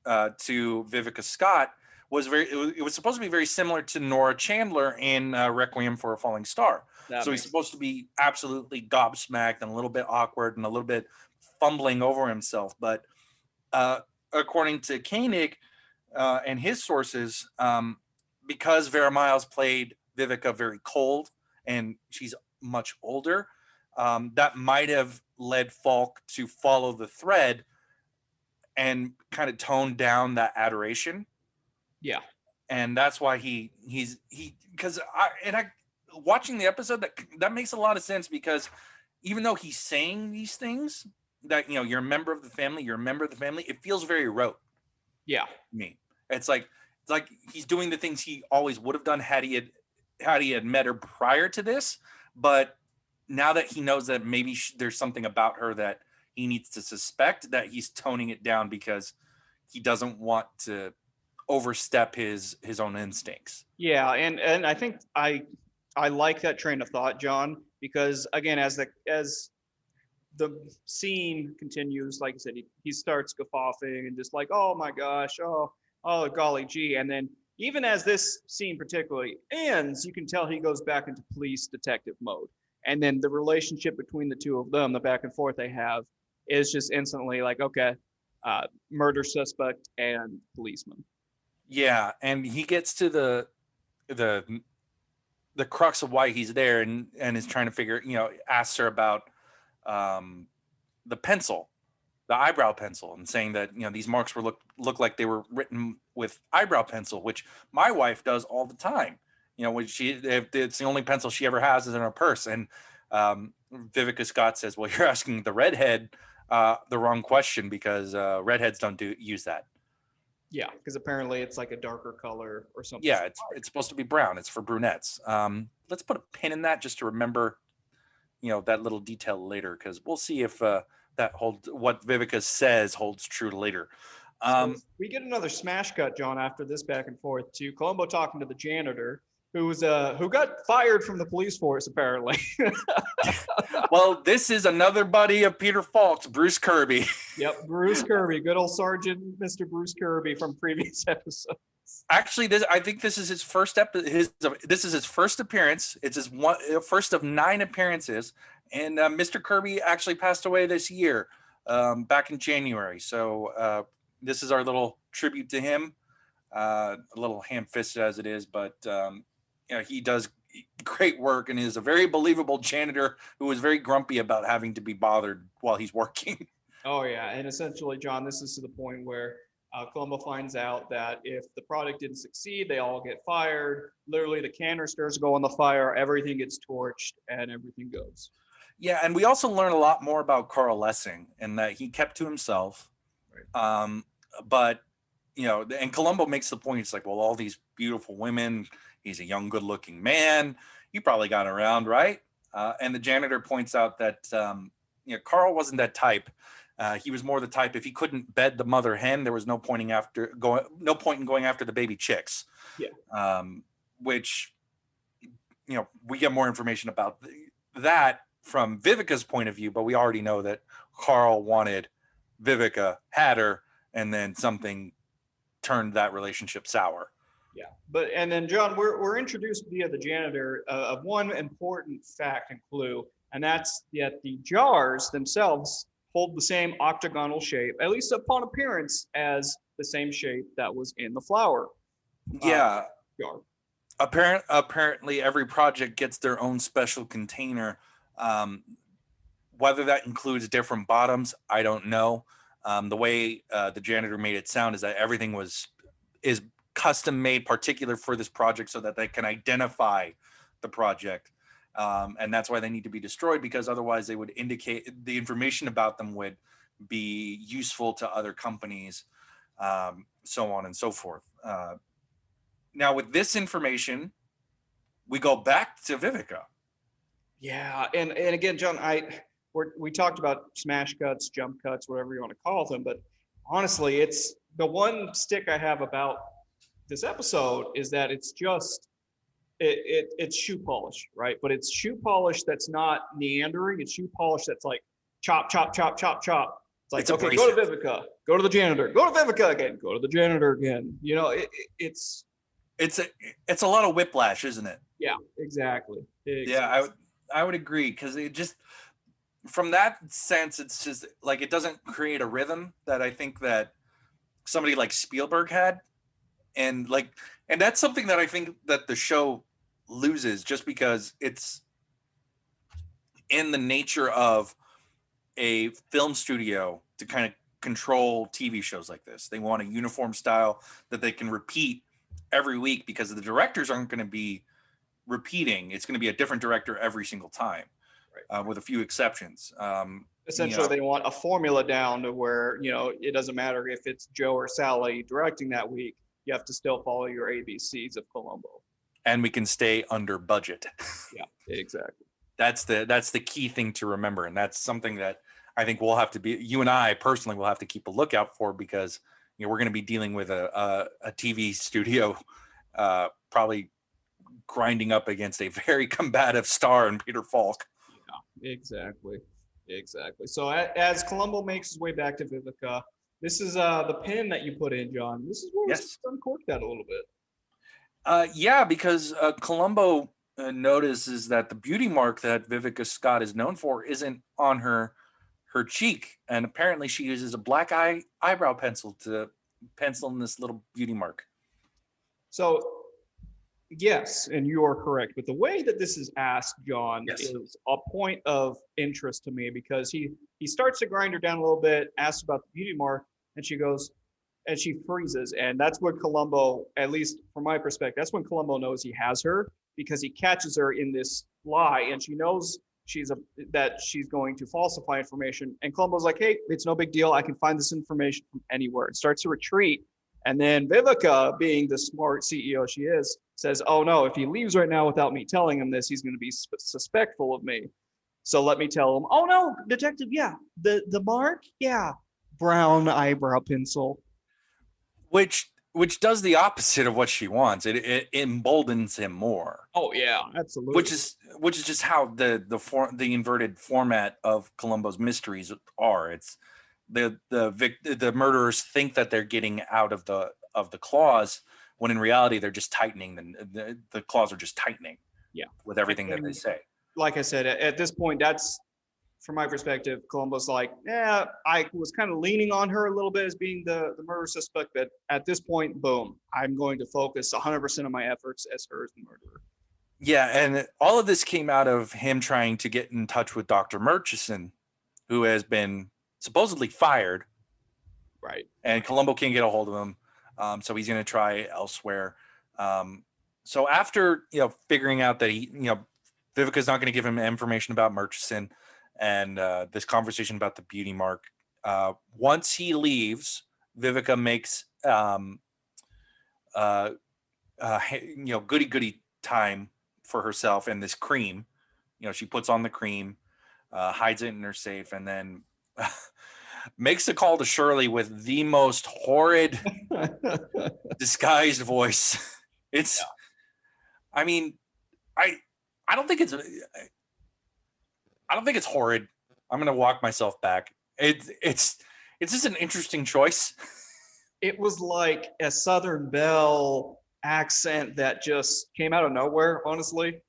to Vivica Scott was it was supposed to be very similar to Nora Chandler in Requiem for a Falling Star. So he's supposed to be absolutely gobsmacked and a little bit awkward and a little bit fumbling over himself. But according to Koenig, and his sources, because Vera Miles played Vivica very cold and she's much older, that might have led Falk to follow the thread and kind of tone down that adoration. Yeah. And that's why because watching the episode, that makes a lot of sense, because even though he's saying these things that, you're a member of the family, it feels very rote. Yeah. Me. It's like he's doing the things he always would have done had he had met her prior to this, but now that he knows that maybe there's something about her that he needs to suspect, that he's toning it down because he doesn't want to overstep his own instincts. Yeah, and I think I like that train of thought, John, because again, as the scene continues, like I said, he starts guffawing and just like, oh my gosh, oh golly gee, and then even as this scene particularly ends, you can tell he goes back into police detective mode, and then the relationship between the two of them, the back and forth they have, is just instantly like, okay, murder suspect and policeman. Yeah, and he gets to the crux of why he's there, and is trying to figure, asks her about the pencil, the eyebrow pencil, and saying that these marks were look like they were written with eyebrow pencil, which my wife does all the time. When if it's the only pencil she ever has is in her purse, and Vivica Scott says, "Well, you're asking the redhead the wrong question, because redheads don't use that." Yeah, because apparently it's like a darker color or something. Yeah, it's supposed to be brown. It's for brunettes. Let's put a pin in that just to remember, that little detail later, because we'll see if that holds, what Vivica says holds true later. So we get another smash cut, John, after this back and forth, to Columbo talking to the janitor, who got fired from the police force, apparently. Well, this is another buddy of Peter Falk's, Bruce Kirby. Yep, Bruce Kirby, good old Sergeant Mr. Bruce Kirby from previous episodes. Actually, I think this is his first this is his first appearance. It's his first of 9 appearances, and Mr. Kirby actually passed away this year, back in January. So this is our little tribute to him, a little ham-fisted as it is, but he does great work and is a very believable janitor who is very grumpy about having to be bothered while he's working. Oh yeah, and essentially, John, this is to the point where Columbo finds out that if the project didn't succeed, they all get fired. Literally, the canisters go on the fire, everything gets torched, and everything goes. Yeah, and we also learn a lot more about Carl Lessing, and that he kept to himself. Right. But and Columbo makes the point. It's like, well, all these beautiful women. He's a young, good-looking man. You probably got around, right? And the janitor points out that Carl wasn't that type. He was more the type, if he couldn't bed the mother hen, there was no point in going after the baby chicks. Yeah. Which we get more information about that from Vivica's point of view, but we already know that Carl wanted Vivica, had her, and then something turned that relationship sour. Yeah, and then John, we're introduced via the janitor of one important fact and clue, and that's that the jars themselves hold the same octagonal shape, at least upon appearance, as the same shape that was in the flower. Yeah. Jar. Apparently, every project gets their own special container. Whether that includes different bottoms, I don't know. The way the janitor made it sound is that everything is custom made particular for this project so that they can identify the project. And that's why they need to be destroyed, because otherwise they would indicate the information about them would be useful to other companies, so on and so forth. Now with this information, we go back to Vivica. Yeah, and again, John, we talked about smash cuts, jump cuts, whatever you want to call them, but honestly, it's the one stick I have about this episode is that it's just it's shoe polish, right? But it's shoe polish that's not meandering. It's shoe polish that's like chop, chop, chop, chop, chop. It's like, okay, go to Vivica, go to the janitor, go to Vivica again, go to the janitor again. It's a lot of whiplash, isn't it? Yeah, exactly. Yeah, I would agree, because it just, from that sense, it's just like it doesn't create a rhythm that I think that somebody like Spielberg had. And that's something that I think that the show loses, just because it's in the nature of a film studio to kind of control TV shows like this. They want a uniform style that they can repeat every week, because the directors aren't going to be repeating. It's going to be a different director every single time, right. With a few exceptions. Essentially, they want a formula down to where, it doesn't matter if it's Joe or Sally directing that week. You have to still follow your ABCs of Columbo. And we can stay under budget. Yeah, exactly. That's the key thing to remember. And that's something that I think you and I personally will have to keep a lookout for, because, we're going to be dealing with a TV studio probably grinding up against a very combative star in Peter Falk. Yeah, exactly. So as Columbo makes his way back to Vivica, this is the pin that you put in, John. This is where we uncork that a little bit. Yeah, because Columbo notices that the beauty mark that Vivica Scott is known for isn't on her cheek, and apparently she uses a black eyebrow pencil to pencil in this little beauty mark. So yes, and you are correct, but the way that this is asked, John, is a point of interest to me, because he starts to grind her down a little bit, asks about the beauty mark, and she goes, and she freezes, and that's when Columbo, at least from my perspective, that's when Columbo knows he has her, because he catches her in this lie, and she knows that she's going to falsify information, and Columbo's like, hey, it's no big deal, I can find this information from anywhere. It starts to retreat, and then Vivica, being the smart CEO she is, says, oh no, if he leaves right now without me telling him this, he's going to be suspectful of me. So let me tell him, oh no, detective, yeah, the mark, yeah, brown eyebrow pencil. Which does the opposite of what she wants. It emboldens him more. Oh yeah, absolutely. Which is just how the inverted format of Columbo's mysteries are. It's the murderers think that they're getting out of the claws, when in reality they're just tightening. The claws are just tightening. Yeah, with everything that they say. Like I said, at this point, that's, from my perspective, Columbo's like, yeah, I was kind of leaning on her a little bit as being the murder suspect, but at this point, boom, I'm going to focus 100% of my efforts as her as the murderer. Yeah, and all of this came out of him trying to get in touch with Dr. Murchison, who has been supposedly fired. Right. And Columbo can't get a hold of him, so he's going to try elsewhere. So after figuring out that Vivica's not going to give him information about Murchison, and this conversation about the beauty mark, once he leaves, Vivica makes goody time for herself and this cream. She puts on the cream, hides it in her safe, and then makes a call to Shirley with the most horrid disguised voice. It's I mean, I don't think it's horrid. I'm going to walk myself back. It's just an interesting choice. It was like a Southern Belle accent that just came out of nowhere, honestly.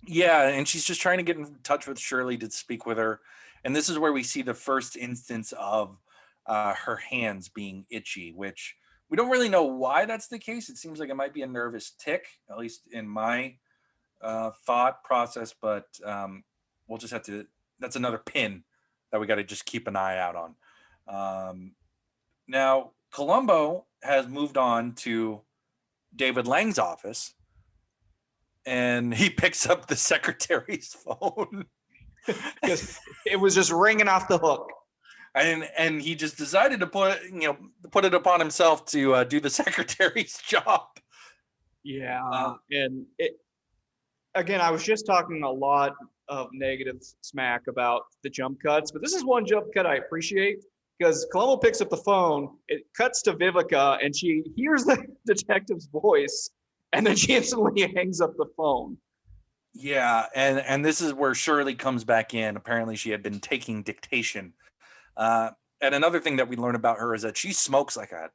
Yeah, and she's just trying to get in touch with Shirley to speak with her. And this is where we see the first instance of her hands being itchy, which we don't really know why that's the case. It seems like it might be a nervous tick, at least in my thought process, but we'll just have to, that's another pin that we got to just keep an eye out on. Now, Columbo has moved on to David Lang's office, and he picks up the secretary's phone. Because it was just ringing off the hook. And he just decided to put it upon himself to do the secretary's job. Yeah. And again, I was just talking a lot of negative smack about the jump cuts, but this is one jump cut I appreciate, because Columbo picks up the phone, it cuts to Vivica, and she hears the detective's voice, and then she instantly hangs up the phone. Yeah, and this is where Shirley comes back in. Apparently she had been taking dictation. And another thing that we learn about her is that she smokes like a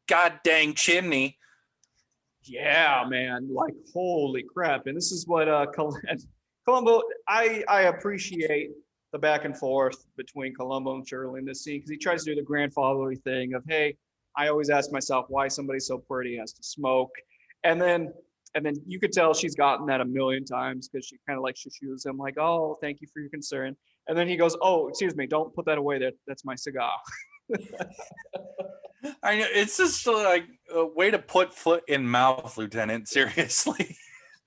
god dang chimney. Yeah, man, like holy crap. And this is what Columbo, I appreciate the back and forth between Columbo and Shirley in this scene, because he tries to do the grandfatherly thing of, hey, I always ask myself why somebody so pretty has to smoke. And then you could tell she's gotten that a million times, because she kind of like shoo-shoos him like, oh, thank you for your concern. And then he goes, oh, excuse me, don't put that away. That's my cigar. I know, it's just like a way to put foot in mouth, Lieutenant. Seriously.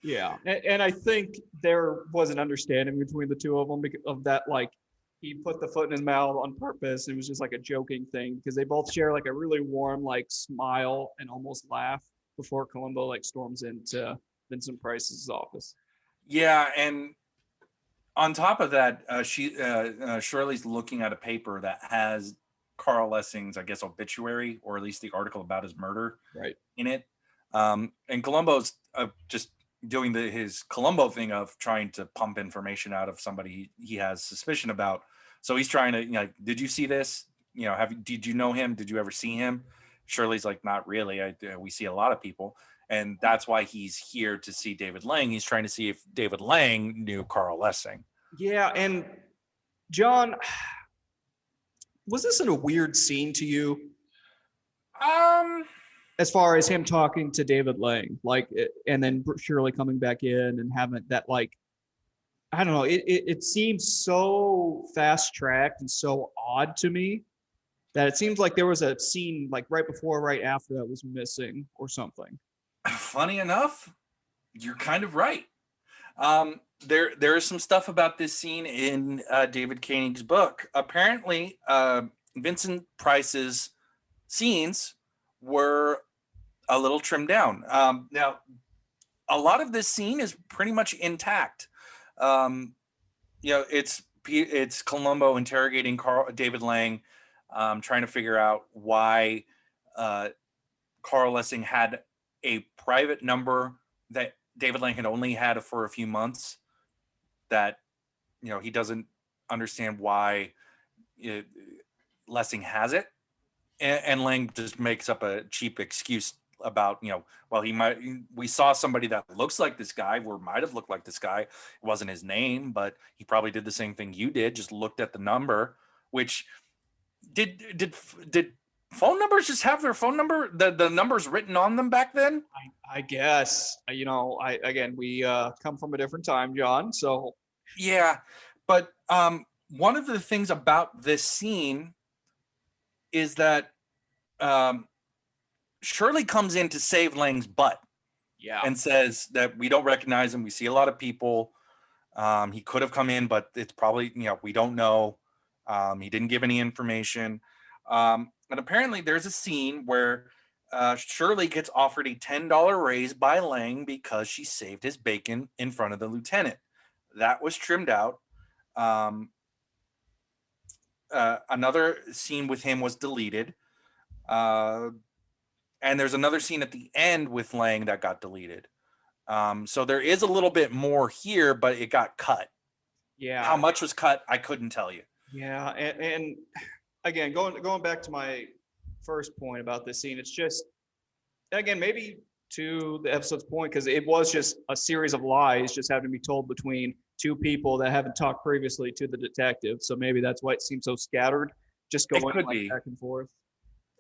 Yeah. And I think there was an understanding between the two of them of that, like, he put the foot in his mouth on purpose. It was just like a joking thing, because they both share like a really warm, like, smile and almost laugh before Columbo like storms into Vincent Price's office. Yeah, and on top of that, Shirley's looking at a paper that has Carl Lessing's, I guess, obituary, or at least the article about his murder Right. in it. And Columbo's just doing his Columbo thing of trying to pump information out of somebody he has suspicion about. So he's trying to, did you see this? Did you know him? Did you ever see him? Shirley's like, not really. We see a lot of people. And that's why he's here to see David Lang. He's trying to see if David Lang knew Carl Lessing. Yeah, and John, was this in a weird scene to you? As far as him talking to David Lang, and then Shirley coming back in and having that, I don't know, it seems so fast tracked and so odd to me that it seems like there was a scene right before, right after that was missing or something. Funny enough, you're kind of right. There is some stuff about this scene in David Koenig's book. Apparently, Vincent Price's scenes were a little trimmed down. Now, a lot of this scene is pretty much intact. It's Columbo interrogating David Lang, trying to figure out why Carl Lessing had a private number that David Lang had only had for a few months, that he doesn't understand why Lessing has it, and Lang just makes up a cheap excuse about we saw somebody that looks like this guy, or might have looked like this guy. It wasn't his name, but he probably did the same thing you did, just looked at the number. Which did phone numbers just have their phone number, the numbers written on them back then? I guess, we come from a different time, John, so yeah. But one of the things about this scene is that Shirley comes in to save Lang's butt, and says that we don't recognize him, we see a lot of people, he could have come in, but it's probably, we don't know, he didn't give any information. And apparently there's a scene where Shirley gets offered a $10 raise by Lang because she saved his bacon in front of the lieutenant. That was trimmed out. Another scene with him was deleted. And there's another scene at the end with Lang that got deleted. So there is a little bit more here, but it got cut. Yeah. How much was cut, I couldn't tell you. Yeah, and again, going back to my first point about this scene, it's just, again, maybe to the episode's point, because it was just a series of lies just having to be told between two people that haven't talked previously to the detective. So maybe that's why it seems so scattered, just going back and forth.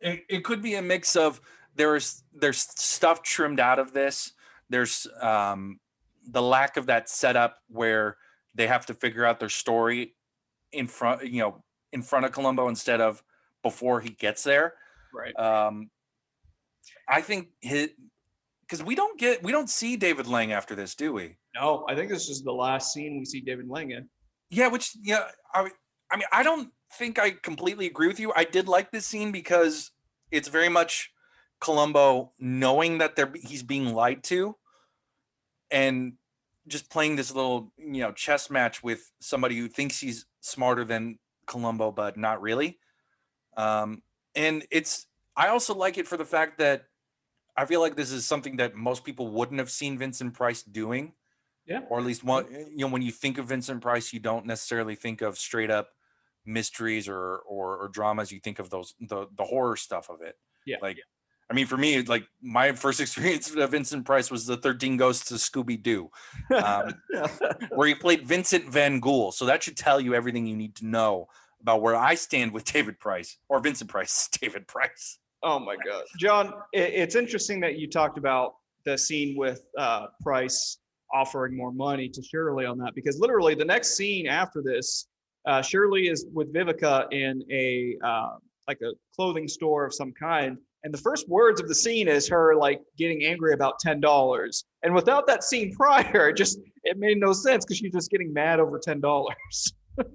It could be a mix of there's stuff trimmed out of this. There's the lack of that setup where they have to figure out their story in front of Columbo instead of before he gets there. Right. I think because we don't see David Lang after this, do we? No, I think this is the last scene we see David Lang in. Yeah, I mean, I don't think I completely agree with you. I did like this scene because it's very much Columbo knowing that he's being lied to, and just playing this little chess match with somebody who thinks he's smarter than Columbo, but not really. And I also like it for the fact that I feel like this is something that most people wouldn't have seen Vincent Price doing. Yeah. Or at least one, when you think of Vincent Price, you don't necessarily think of straight up mysteries or dramas. You think of the horror stuff of it. Yeah. I mean, for me, my first experience of Vincent Price was the 13 Ghosts of Scooby-Doo, where he played Vincent Van Ghoul. So that should tell you everything you need to know about where I stand with David Price, or Vincent Price, David Price. Oh my God. John, it's interesting that you talked about the scene with Price offering more money to Shirley on that, because literally the next scene after this, Shirley is with Vivica in a clothing store of some kind. And the first words of the scene is her getting angry about $10. And without that scene prior, it made no sense because she's just getting mad over $10.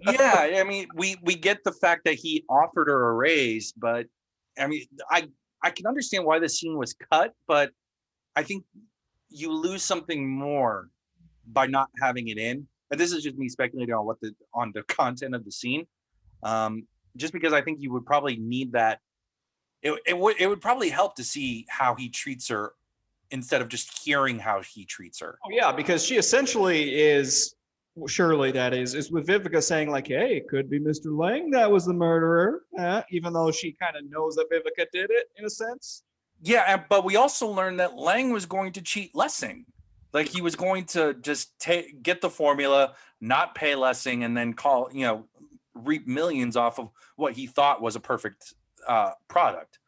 Yeah, I mean, we get the fact that he offered her a raise, but I mean, I can understand why the scene was cut, but I think you lose something more by not having it in. And this is just me speculating on the content of the scene. just because I think you would probably need that. It would probably help to see how he treats her instead of just hearing how he treats her. Oh, yeah, because she essentially is, surely that is with Vivica saying like, hey, it could be Mr. Lang that was the murderer, even though she kind of knows that Vivica did it in a sense. Yeah, but we also learned that Lang was going to cheat Lessing. Like he was going to just get the formula, not pay Lessing, and then reap millions off of what he thought was a perfect product.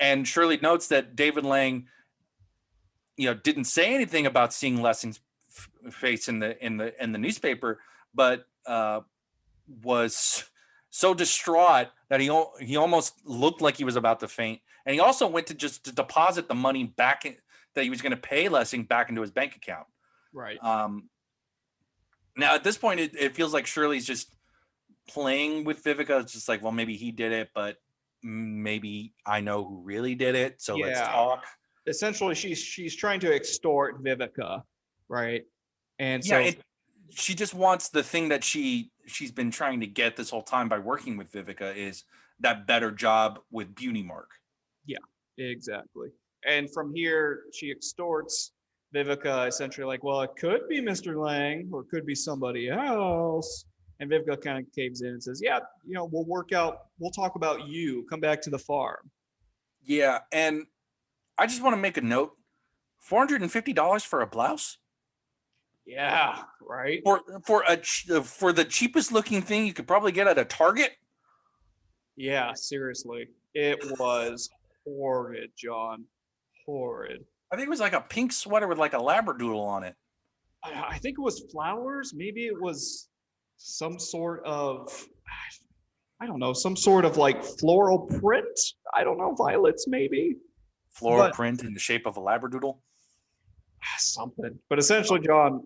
And Shirley notes that David Lang, didn't say anything about seeing Lessing's face in the newspaper, but was so distraught that he almost looked like he was about to faint. And he also went to deposit the money back that he was going to pay Lessing back into his bank account. Right. Now at this point, it feels like Shirley's just playing with Vivica. It's just like, well, maybe he did it, but maybe I know who really did it. So let's talk. Essentially, she's trying to extort Vivica, right? And so she just wants the thing that she's been trying to get this whole time by working with Vivica is that better job with Beauty Mark. Yeah, exactly. And from here, she extorts Vivica essentially like, well, it could be Mr. Lang or it could be somebody else. And Vivica kind of caves in and says, yeah, we'll talk about you. Come back to the farm. Yeah, and I just want to make a note. $450 for a blouse? Yeah, right. For the cheapest looking thing you could probably get at a Target? Yeah, seriously. It was horrid, John. Horrid. I think it was like a pink sweater with like a labradoodle on it. I think it was flowers. Maybe it was some sort of, I don't know, some sort of like floral print. I don't know, violets maybe. Floral print in the shape of a labradoodle? Something. But essentially, John,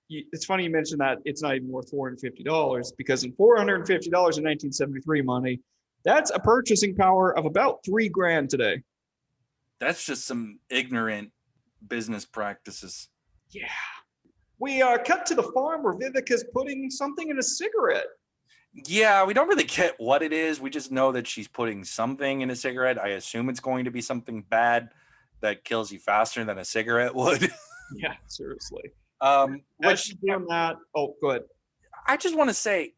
it's funny you mentioned that it's not even worth $450 because in $450 in 1973 money, that's a purchasing power of about $3,000 today. That's just some ignorant business practices. Yeah. We cut to the farm where Vivica's putting something in a cigarette. Yeah, we don't really get what it is. We just know that she's putting something in a cigarette. I assume it's going to be something bad that kills you faster than a cigarette would. Yeah, seriously. Which doing that. Oh, go ahead. I just want to say,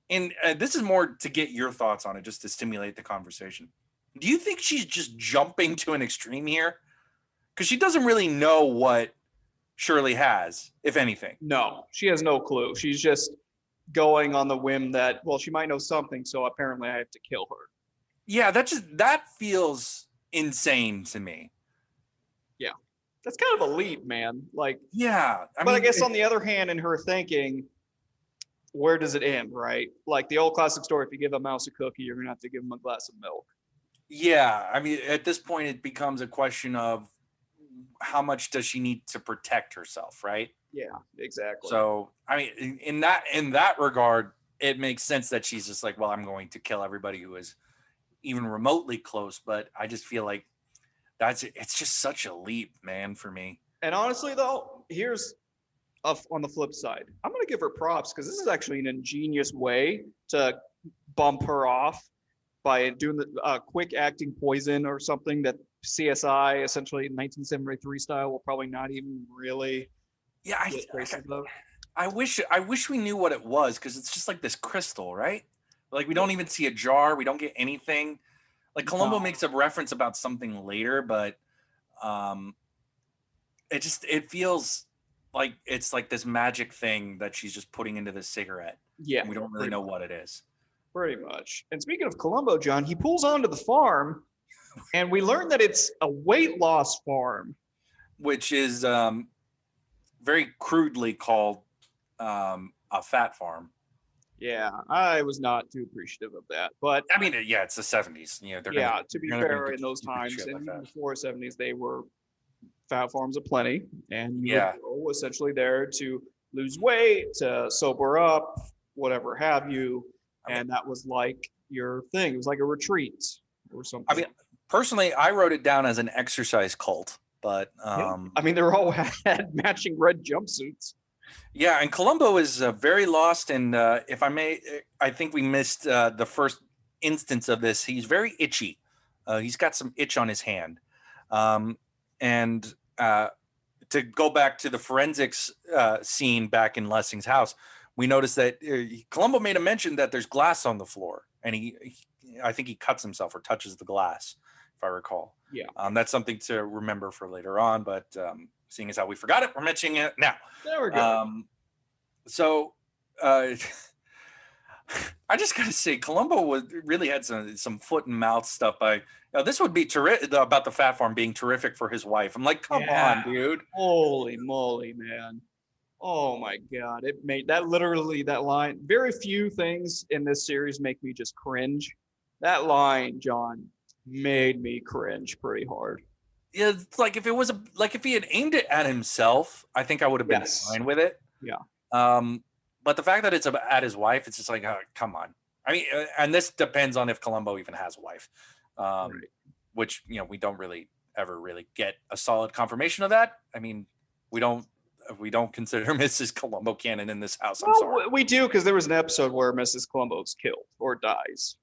and this is more to get your thoughts on it, just to stimulate the conversation. Do you think she's just jumping to an extreme here? Because she doesn't really know what Shirley has, if anything. No, she has no clue. She's just going on the whim that, well, she might know something, so apparently I have to kill her. Yeah, that feels insane to me. Yeah, that's kind of a leap, man. Like, yeah, I guess on the other hand, in her thinking, where does it end, right? Like the old classic story: if you give a mouse a cookie, you're gonna have to give him a glass of milk. Yeah, I mean, at this point, it becomes a question of how much does she need to protect herself, right? Yeah, exactly. So, I mean, in that regard, it makes sense that she's just like, well, I'm going to kill everybody who is even remotely close. But I just feel like it's just such a leap, man, for me. And honestly, though, here's on the flip side. I'm going to give her props because this is actually an ingenious way to bump her off by doing the quick acting poison or something that CSI, essentially 1973 style, will probably not even really. Yeah, I wish we knew what it was because it's just like this crystal, right? Like we don't even see a jar, we don't get anything. Like Columbo makes a reference about something later, but it feels like it's like this magic thing that she's just putting into this cigarette. Yeah, and we don't really know what it is. Pretty much. And speaking of Columbo, John, he pulls onto the farm, and we learn that it's a weight loss farm, which is very crudely called a fat farm. Yeah, I was not too appreciative of that, but I mean, yeah, it's the 70s. You know, to be fair, in those times, and even before 70s, they were fat farms aplenty, and you would go essentially there to lose weight, to sober up, whatever have you, and that was like your thing. It was like a retreat or something. I mean, personally, I wrote it down as an exercise cult, but I mean, they all had matching red jumpsuits. Yeah, and Columbo is very lost, and if I may, I think we missed the first instance of this. He's very itchy. He's got some itch on his hand, and to go back to the forensics scene back in Lessing's house, we noticed that Columbo made a mention that there's glass on the floor, and I think he cuts himself or touches the glass, if I recall. Yeah. That's something to remember for later on, but seeing as how we forgot it, we're mentioning it now. There we go. So I just gotta say, Columbo really had some foot and mouth stuff. This would be terrific about the Fat Farm being terrific for his wife. I'm like, come on, dude. Holy moly, man. Oh my God. It made that line. Very few things in this series make me just cringe. That line, John, made me cringe pretty hard. Yeah, it's like if he had aimed it at himself, I think I would have been fine with it. Yeah. But the fact that it's at his wife, it's just like, oh, come on. I mean, and this depends on if Columbo even has a wife, Right. which, we don't really ever really get a solid confirmation of that. I mean, we don't consider Mrs. Columbo canon in this house. I'm sorry. We do, because there was an episode where Mrs. Columbo is killed or dies.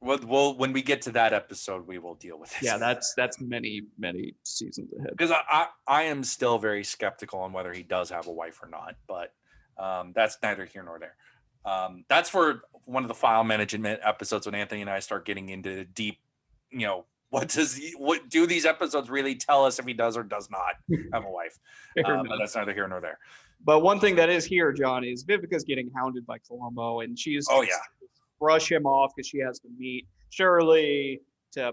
Well, when we get to that episode, we will deal with it. Yeah, that's many seasons ahead. Because I am still very skeptical on whether he does have a wife or not, but that's neither here nor there. That's for one of the file management episodes when Anthony and I start getting into deep, what do these episodes really tell us if he does or does not have a wife? But that's neither here nor there. But one thing that is here, John, is Vivica's getting hounded by Columbo, and she's brush him off because she has to meet Shirley to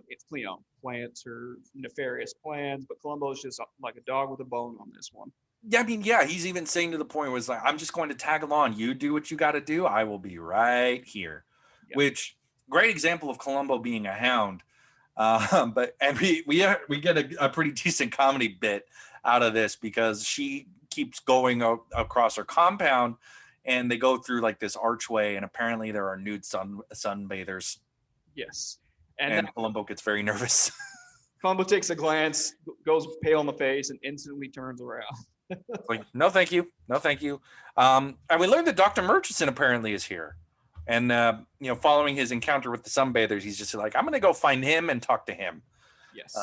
plant her nefarious plans. But Columbo's just like a dog with a bone on this one. Yeah, I mean, he's even saying to the point where it's like, I'm just going to tag along. You do what you got to do. I will be right here. Yeah. Which, great example of Columbo being a hound. But we get a pretty decent comedy bit out of this because she keeps going across her compound, and they go through like this archway, and apparently there are nude sunbathers. Yes, and Columbo gets very nervous. Columbo takes a glance, goes pale in the face, and instantly turns around. Like, no, thank you. No, thank you. And we learned that Dr. Murchison apparently is here. And, following his encounter with the sunbathers, he's just like, I'm going to go find him and talk to him. Yes.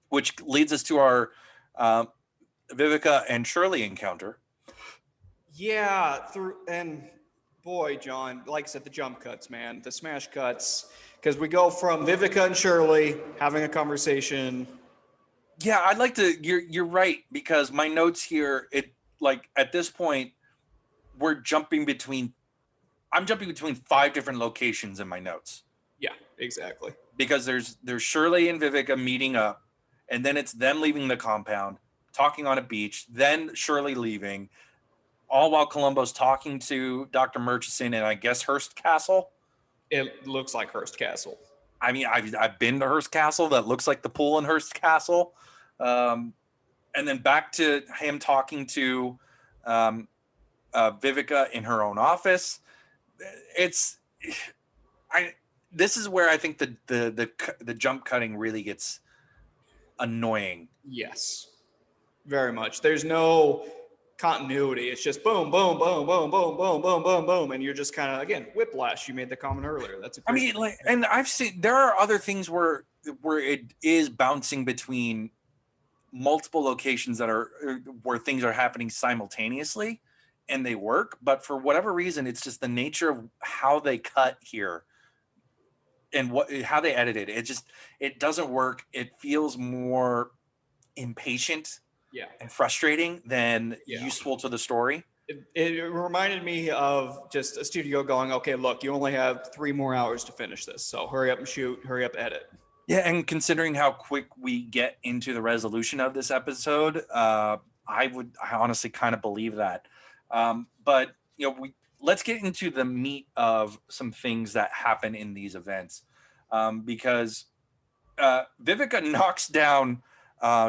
Which leads us to our Vivica and Shirley encounter. Yeah. And boy, John, like I said, the jump cuts, man, the smash cuts. Because we go from Vivica and Shirley having a conversation. Yeah, I'd like to. You're right, because my notes here, at this point, I'm jumping between 5 different locations in my notes. Yeah, exactly. Because there's Shirley and Vivica meeting up, and then it's them leaving the compound, talking on a beach, then Shirley leaving, all while Columbo's talking to Dr. Murchison and I guess Hearst Castle. It looks like Hearst Castle. I mean, I've been to Hearst Castle. That looks like the pool in Hearst Castle. And then back to him talking to Vivica in her own office. This is where I think the jump cutting really gets annoying. Yes, very much. There's no continuity. It's just boom, boom, boom, boom, boom, boom, boom, boom, boom, and you're just kind of, again, whiplash. You made the comment earlier. That's a great and I've seen there are other things where it is bouncing between multiple locations where things are happening simultaneously, and they work. But for whatever reason, it's just the nature of how they cut here and how they edit it. It doesn't work. It feels more impatient. Yeah. And frustrating than useful to the story. It reminded me of just a studio going, okay, look, you only have 3 more hours to finish this. So hurry up and shoot, hurry up, edit. Yeah. And considering how quick we get into the resolution of this episode, I honestly kind of believe that. But let's get into the meat of some things that happen in these events. Because Vivica knocks down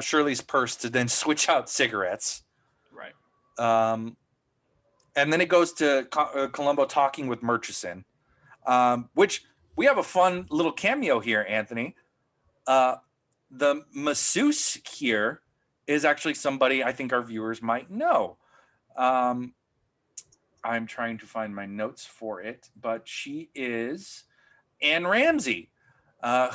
Shirley's purse to then switch out cigarettes. Right. And then it goes to Columbo talking with Murchison, which we have a fun little cameo here, Anthony. The masseuse here is actually somebody I think our viewers might know. I'm trying to find my notes for it, but she is Anne Ramsey,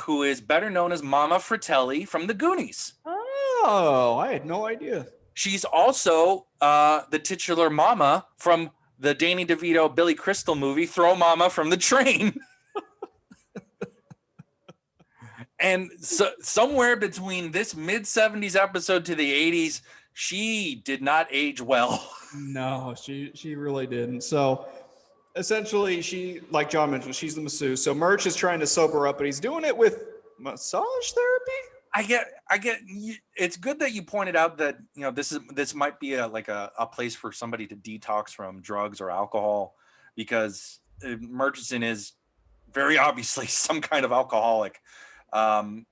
who is better known as Mama Fratelli from the Goonies. Oh, I had no idea. She's also the titular Mama from the Danny DeVito Billy Crystal movie, Throw Mama from the Train. And so somewhere between this mid-70s episode to the 80s, she did not age well. No, she really didn't. So essentially, she, like John mentioned, she's the masseuse. So Murch is trying to sober her up, but he's doing it with massage therapy. I get. It's good that you pointed out that this might be a place for somebody to detox from drugs or alcohol, because Murchison is very obviously some kind of alcoholic. And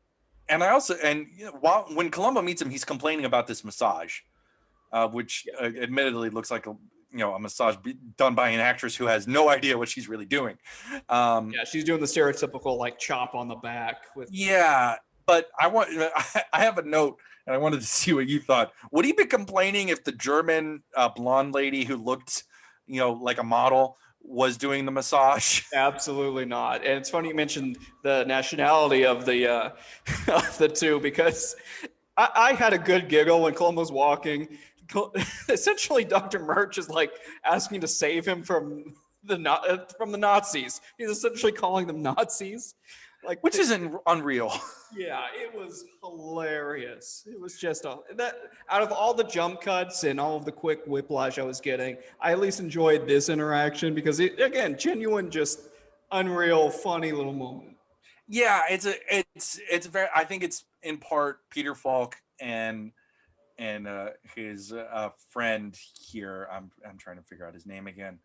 when Columbo meets him, he's complaining about this massage, which admittedly looks like a massage done by an actress who has no idea what she's really doing. She's doing the stereotypical like chop on the back with. Yeah, but I have a note, and I wanted to see what you thought. Would he be complaining if the German blonde lady who looked, like a model was doing the massage? Absolutely not. And it's funny you mentioned the nationality of the of the two, because I had a good giggle when Columbo's walking. Essentially, Dr. Murch is like asking to save him from the Nazis. He's essentially calling them Nazis, which isn't unreal. Yeah, it was hilarious. It was just that out of all the jump cuts and all of the quick whiplash I was getting, I at least enjoyed this interaction because again, genuine, just unreal, funny little moment. Yeah, it's very. I think it's in part Peter Falk and his friend here. I'm trying to figure out his name again.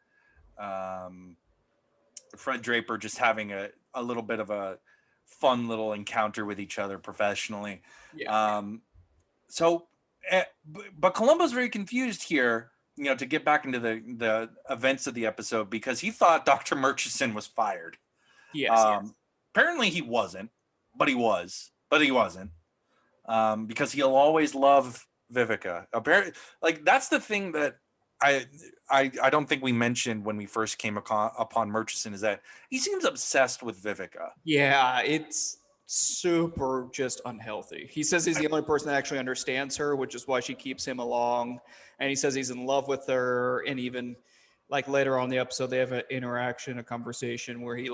Fred Draper just having a little bit of a fun little encounter with each other professionally. Yeah. But Columbo's very confused here, to get back into the events of the episode, because he thought Dr. Murchison was fired. Yes. Apparently he wasn't, but he wasn't, because he'll always love Vivica. Apparently, that's the thing that I don't think we mentioned when we first came upon Murchison, is that he seems obsessed with Vivica. Yeah, it's super just unhealthy. He says he's the only person that actually understands her, which is why she keeps him along. And he says he's in love with her. And even later on in the episode, they have an interaction, a conversation where he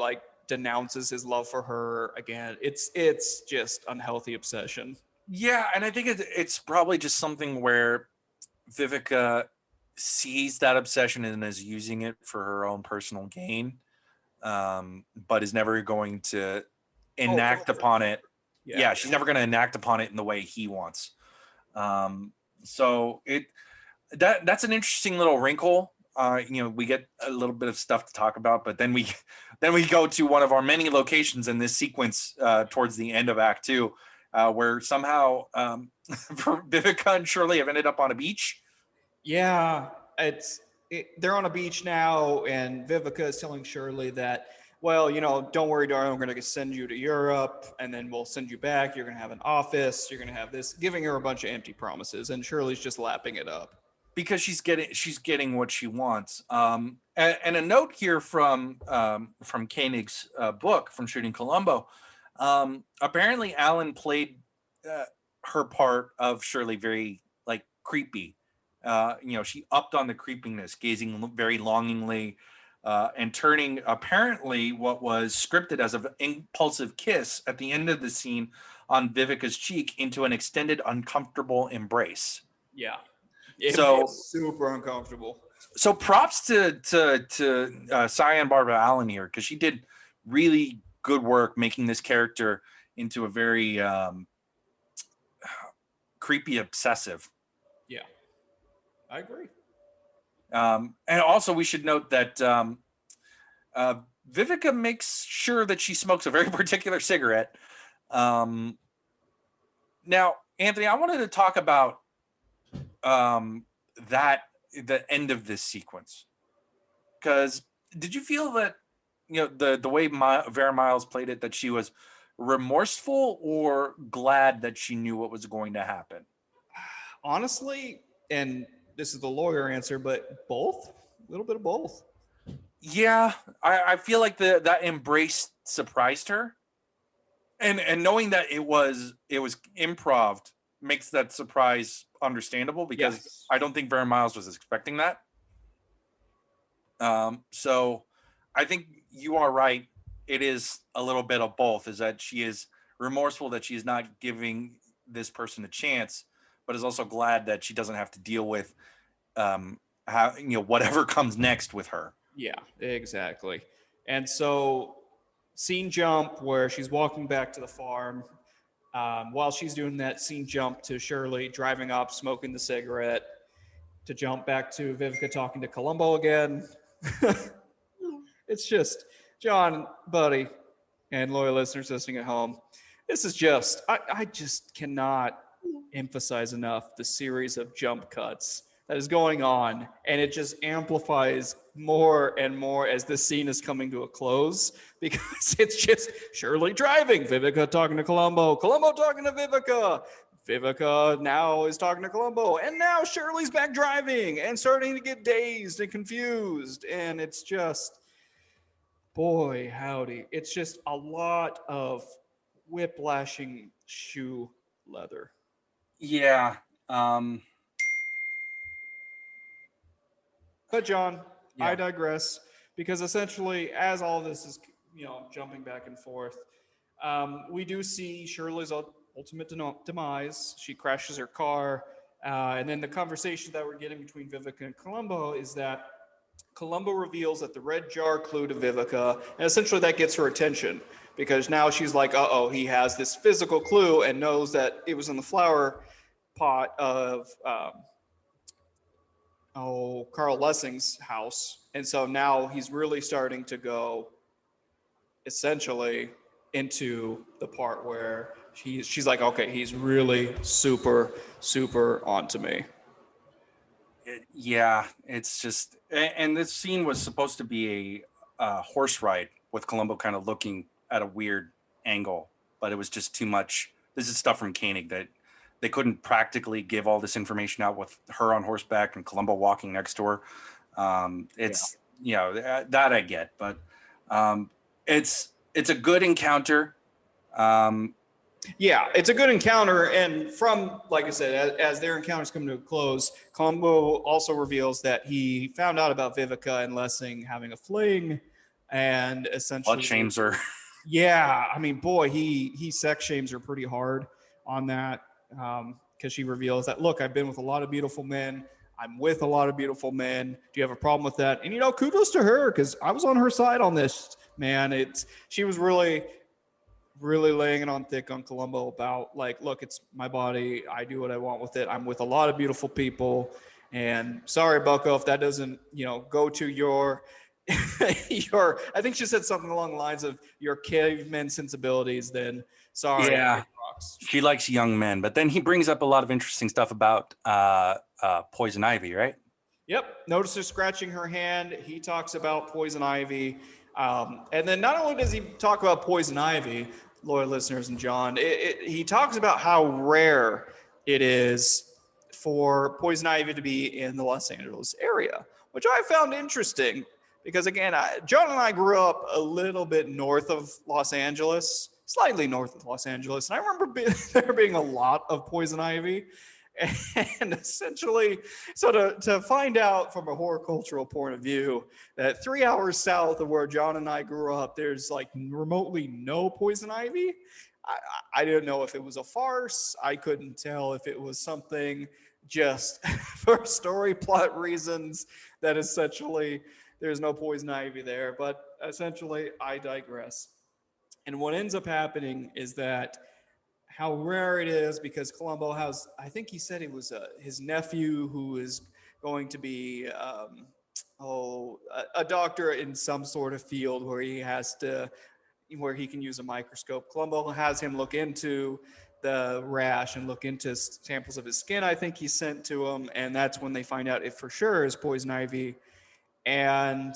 denounces his love for her again. It's just unhealthy obsession. Yeah, and I think it's probably just something where Vivica sees that obsession and is using it for her own personal gain, but is never going to enact upon it. Yeah, she's never going to enact upon it in the way he wants. So that's an interesting little wrinkle. We get a little bit of stuff to talk about, but then we go to one of our many locations in this sequence towards the end of Act 2, where somehow Vivica and Shirley have ended up on a beach. Yeah, they're on a beach now, and Vivica is telling Shirley that, well, don't worry, darling, we're going to send you to Europe, and then we'll send you back. You're going to have an office. You're going to have this, giving her a bunch of empty promises, and Shirley's just lapping it up. Because she's getting what she wants. And a note here from Koenig's book, from Shooting Columbo. Apparently, Alan played her part of Shirley very creepy. She upped on the creepiness, gazing very longingly, and turning apparently what was scripted as an impulsive kiss at the end of the scene on Vivica's cheek into an extended, uncomfortable embrace. Yeah. It was super uncomfortable. So props to Cyan Barbara Allen here, because she did really good work making this character into a very creepy obsessive. Yeah, I agree. And also we should note that Vivica makes sure that she smokes a very particular cigarette. Now, Anthony, I wanted to talk about the end of this sequence, because did you feel that the way Vera Miles played it, that she was remorseful or glad that she knew what was going to happen? honestly, and this is the lawyer answer, but both, a little bit of both. Yeah, I feel like that embrace surprised her, and knowing that it was improv makes that surprise understandable, because Yes. I don't think Vera Miles was expecting that. So I think you are right. It is a little bit of both. Is that she is remorseful that she's not giving this person a chance, but is also glad that she doesn't have to deal with how, whatever comes next with her. Yeah, exactly. And so, scene jump where she's walking back to the farm. While she's doing that, scene jump to Shirley driving up, smoking the cigarette. To jump back to Vivica talking to Columbo again. It's just, John, buddy, and loyal listeners listening at home, this is just, I just cannot emphasize enough the series of jump cuts that is going on, and it just amplifies more and more as this scene is coming to a close, because it's just Shirley driving, Vivica talking to Columbo, Columbo talking to Vivica, Vivica now is talking to Columbo, and now Shirley's back driving and starting to get dazed and confused, and it's just, boy howdy, it's just a lot of whiplashing shoe leather. Yeah. But John, Yeah. I digress, because essentially, as all this is, jumping back and forth, we do see Shirley's ultimate demise. She crashes her car, and then the conversation that we're getting between Vivica and Columbo is that Columbo reveals that the red jar clue to Vivica, and essentially that gets her attention, because now she's like, uh-oh, he has this physical clue and knows that it was in the flower pot of Carl Lessing's house. And so now he's really starting to go essentially into the part where she's like, okay, he's really super, super onto me. Yeah, it's just, and this scene was supposed to be a horse ride with Columbo kind of looking at a weird angle, but it was just too much. This is stuff from Koenig that they couldn't practically give all this information out with her on horseback and Columbo walking next to her. That I get, but it's a good encounter. Yeah, it's a good encounter, and from, like I said, as their encounters come to a close, Columbo also reveals that he found out about Vivica and Lessing having a fling, and essentially Blood shames her. Yeah, I mean, boy, he sex shames her pretty hard on that, because she reveals that, look, I've been with a lot of beautiful men. I'm with a lot of beautiful men. Do you have a problem with that? And kudos to her, because I was on her side on this, man. She was really laying it on thick on Columbo about, like, look, it's my body. I do what I want with it. I'm with a lot of beautiful people. And sorry, Bucko, if that doesn't, go to your, I think she said something along the lines of your caveman sensibilities, then sorry. Yeah, she likes young men. But then he brings up a lot of interesting stuff about poison ivy, right? Yep. Notice her scratching her hand. He talks about poison ivy. And then not only does he talk about poison ivy, loyal listeners and John, he talks about how rare it is for poison ivy to be in the Los Angeles area, which I found interesting because, again, John and I grew up a little bit north of Los Angeles, slightly north of Los Angeles, and I remember there being a lot of poison ivy. And essentially, so to find out from a horticultural point of view that 3 hours south of where John and I grew up, there's like remotely no poison ivy. I didn't know if it was a farce. I couldn't tell if it was something just for story plot reasons that essentially there's no poison ivy there. But essentially, I digress. And what ends up happening is that how rare it is, because Columbo has, I think he said it was his nephew who is going to be a doctor in some sort of field where he can use a microscope. Columbo has him look into the rash and look into samples of his skin, I think he sent to him, and that's when they find out it for sure is poison ivy. And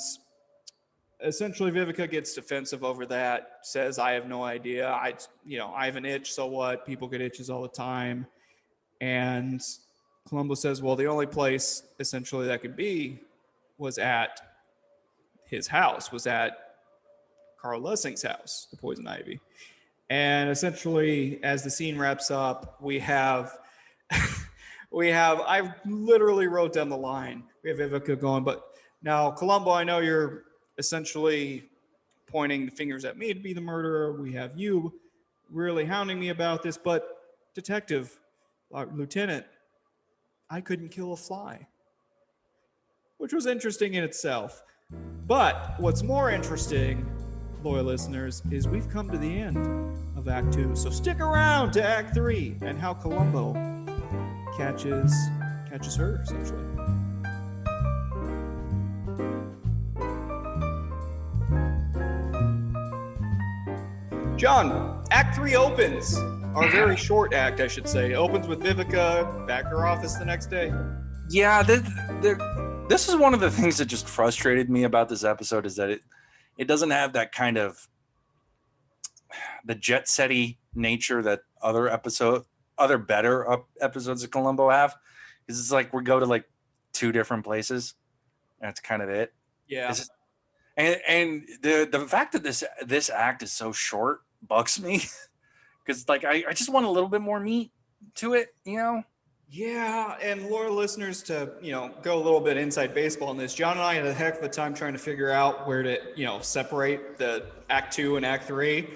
essentially, Vivica gets defensive over that, says, I have no idea. I have an itch, so what? People get itches all the time. And Columbo says, well, the only place essentially that could be was at his house, was at Carl Lessing's house, the Poison Ivy. And essentially, as the scene wraps up, we have, I literally wrote down the line. We have Vivica going, but now, Columbo, I know you're essentially pointing the fingers at me to be the murderer. We have you really hounding me about this, but Detective, Lieutenant, I couldn't kill a fly, which was interesting in itself. But what's more interesting, loyal listeners, is we've come to the end of Act 2. So stick around to Act 3 and how Columbo catches her, essentially. John, Act 3 opens. Our very short act, I should say. Opens with Vivica back at her office the next day. Yeah, this is one of the things that just frustrated me about this episode, is that it doesn't have that kind of the jet setty nature that other better episodes of Columbo have. Because it's like we go to like 2 different places. And that's kind of it. Yeah. And the fact that this act is so short bugs me. Because like I just want a little bit more meat to it, you know? Yeah, and loyal listeners, to go a little bit inside baseball on this, John and I had a heck of a time trying to figure out where to separate the Act 2 and Act 3.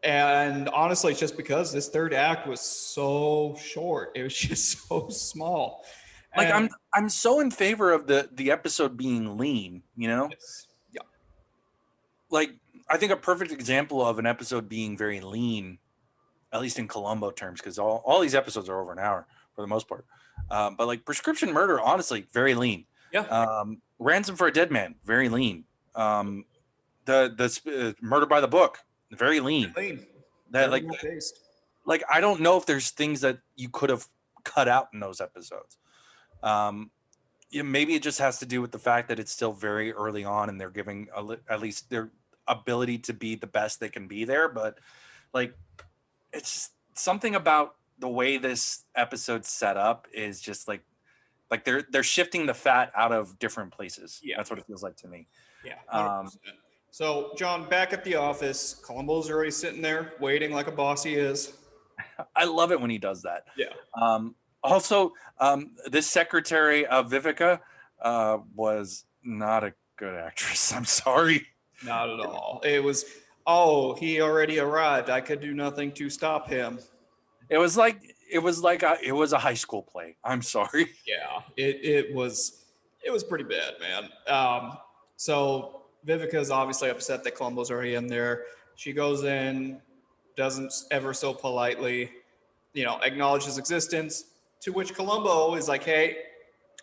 And honestly, it's just because this third act was so short. It was just so small. Like and, I'm so in favor of the episode being lean, you know? Yeah. Like I think a perfect example of an episode being very lean, at least in Columbo terms, because all these episodes are over an hour for the most part. But like Prescription Murder, honestly, very lean. Yeah. Ransom for a Dead Man, very lean. The Murder by the Book, very lean. That like I don't know if there's things that you could have cut out in those episodes. Maybe it just has to do with the fact that it's still very early on and they're giving at least their ability to be the best they can be there. But like, it's just something about the way this episode's set up is just like they're shifting the fat out of different places. Yeah, that's what it feels like to me. Yeah. So John, back at the office, Columbo's already sitting there waiting like a boss he is. I love it when he does that. Yeah. Also, this secretary of Vivica was not a good actress. I'm sorry. Not at all. It was, he already arrived. I could do nothing to stop him. It was a high school play. I'm sorry. Yeah, it was pretty bad, man. So Vivica's obviously upset that Columbo's already in there. She goes in, doesn't ever so politely, acknowledge his existence, to which Columbo is like, hey,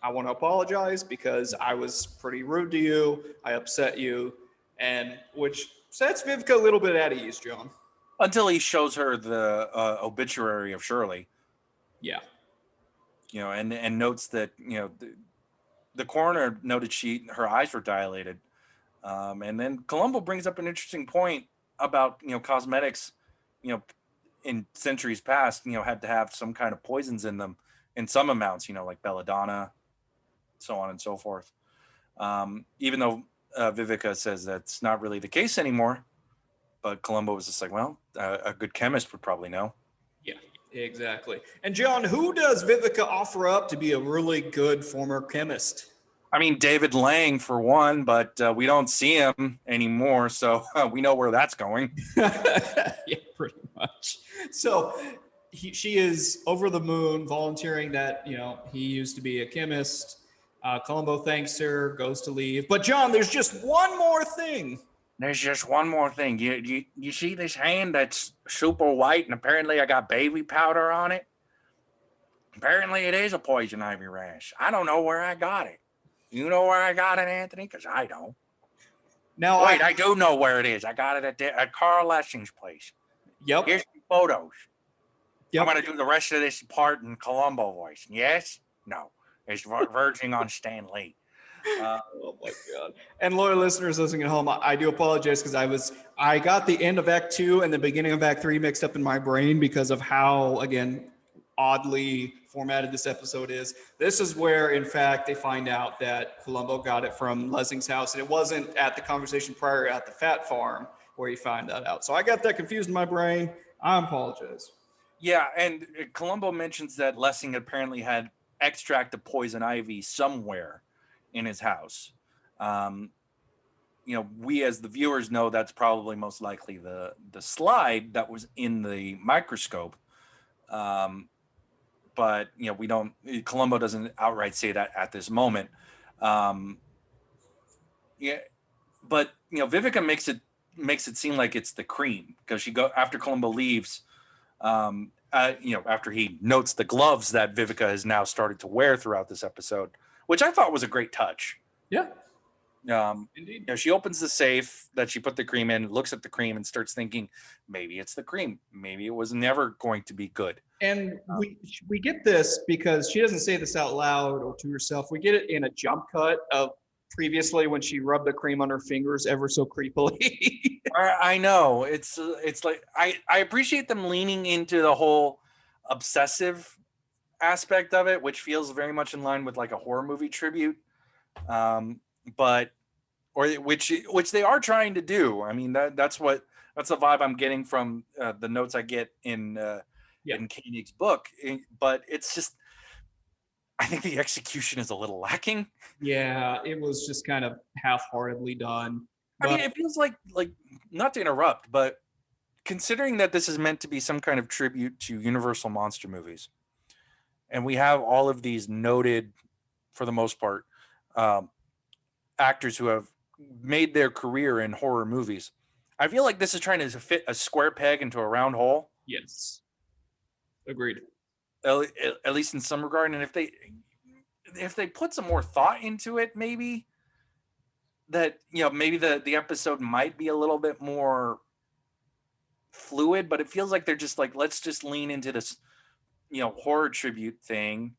I want to apologize because I was pretty rude to you. I upset you. And which sets Vivica a little bit at ease, John. Until he shows her the obituary of Shirley. Yeah. And notes that, the coroner noted her eyes were dilated. And then Columbo brings up an interesting point about, cosmetics, in centuries past, had to have some kind of poisons in them in some amounts, like belladonna, so on and so forth. Even though Vivica says that's not really the case anymore. But Columbo was just like, well, a good chemist would probably know. Yeah, exactly. And John, who does Vivica offer up to be a really good former chemist? I mean, David Lang for one, but we don't see him anymore, so we know where that's going. Yeah, pretty much. So she is over the moon, volunteering that, he used to be a chemist. Columbo thanks her, goes to leave. But John, there's just one more thing. There's just one more thing. You see this hand that's super white, and apparently I got baby powder on it? Apparently it is a poison ivy rash. I don't know where I got it. You know where I got it, Anthony? Because I don't. Now, wait, I do know where it is. I got it at Carl Lessing's place. Yep. Here's some photos. Yep. I'm going to do the rest of this part in Columbo voice. Yes? No. It's verging on Stan Lee. Oh my God. And loyal listeners listening at home, I do apologize because I got the end of Act 2 and the beginning of Act 3 mixed up in my brain because of how, again, oddly formatted this episode is. This is where, in fact, they find out that Columbo got it from Lessing's house, and it wasn't at the conversation prior at the Fat Farm where he found that out. So I got that confused in my brain. I apologize. Yeah, and Columbo mentions that Lessing apparently had extract of poison ivy somewhere in his house. We as the viewers know that's probably most likely the slide that was in the microscope. But we don't. Columbo doesn't outright say that at this moment. Yeah, but Vivica makes it seem like it's the cream because after Columbo leaves. After he notes the gloves that Vivica has now started to wear throughout this episode, which I thought was a great touch. Yeah. Indeed. She opens the safe that she put the cream in, looks at the cream, and starts thinking, maybe it's the cream. Maybe it was never going to be good. And we get this because she doesn't say this out loud or to herself. We get it in a jump cut of previously when she rubbed the cream on her fingers ever so creepily. I know. It's like I appreciate them leaning into the whole obsessive aspect of it, which feels very much in line with like a horror movie tribute. Which they are trying to do. I mean, that's the vibe I'm getting from the notes I get in Koenig's book. But it's just, I think the execution is a little lacking. Yeah, it was just kind of half-heartedly done. I mean, it feels like not to interrupt, but considering that this is meant to be some kind of tribute to Universal monster movies, and we have all of these noted, for the most part, actors who have made their career in horror movies, I feel like this is trying to fit a square peg into a round hole. Yes. Agreed. At least in some regard. And if they put some more thought into it, maybe that, maybe the episode might be a little bit more fluid, but it feels like they're just like, let's just lean into this, horror tribute thing,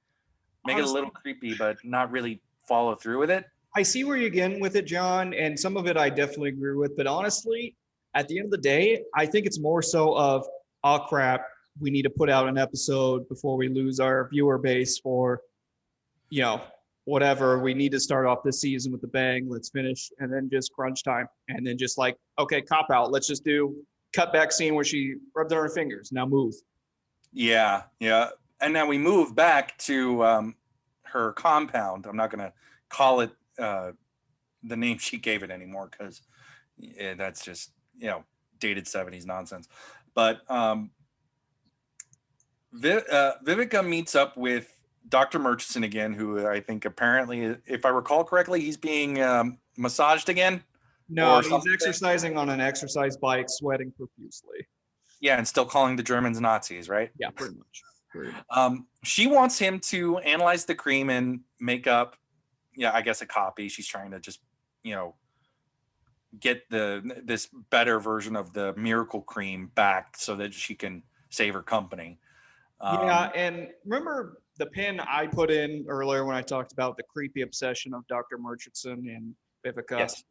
make it a little creepy, but not really follow through with it. I see where you're getting with it, John, and some of it I definitely agree with. But honestly, at the end of the day, I think it's more so of, oh crap, we need to put out an episode before we lose our viewer base for, whatever. We need to start off this season with a bang. Let's finish, and then just crunch time, and then just like, okay, cop out. Let's just do cutback scene where she rubbed on her fingers. Now move. Yeah. And now we move back to her compound. I'm not going to call it the name she gave it anymore because that's just dated 70s nonsense. But Vivica meets up with Dr. Murchison again, who I think apparently, if I recall correctly, he's being massaged again. No, he's exercising on an exercise bike, sweating profusely. Yeah, and still calling the Germans Nazis, right? Yeah, pretty much. She wants him to analyze the cream and make up, I guess a copy. She's trying to just, get this better version of the miracle cream back so that she can save her company. And remember the pin I put in earlier when I talked about the creepy obsession of Dr. Murchison and Vivica? Yes.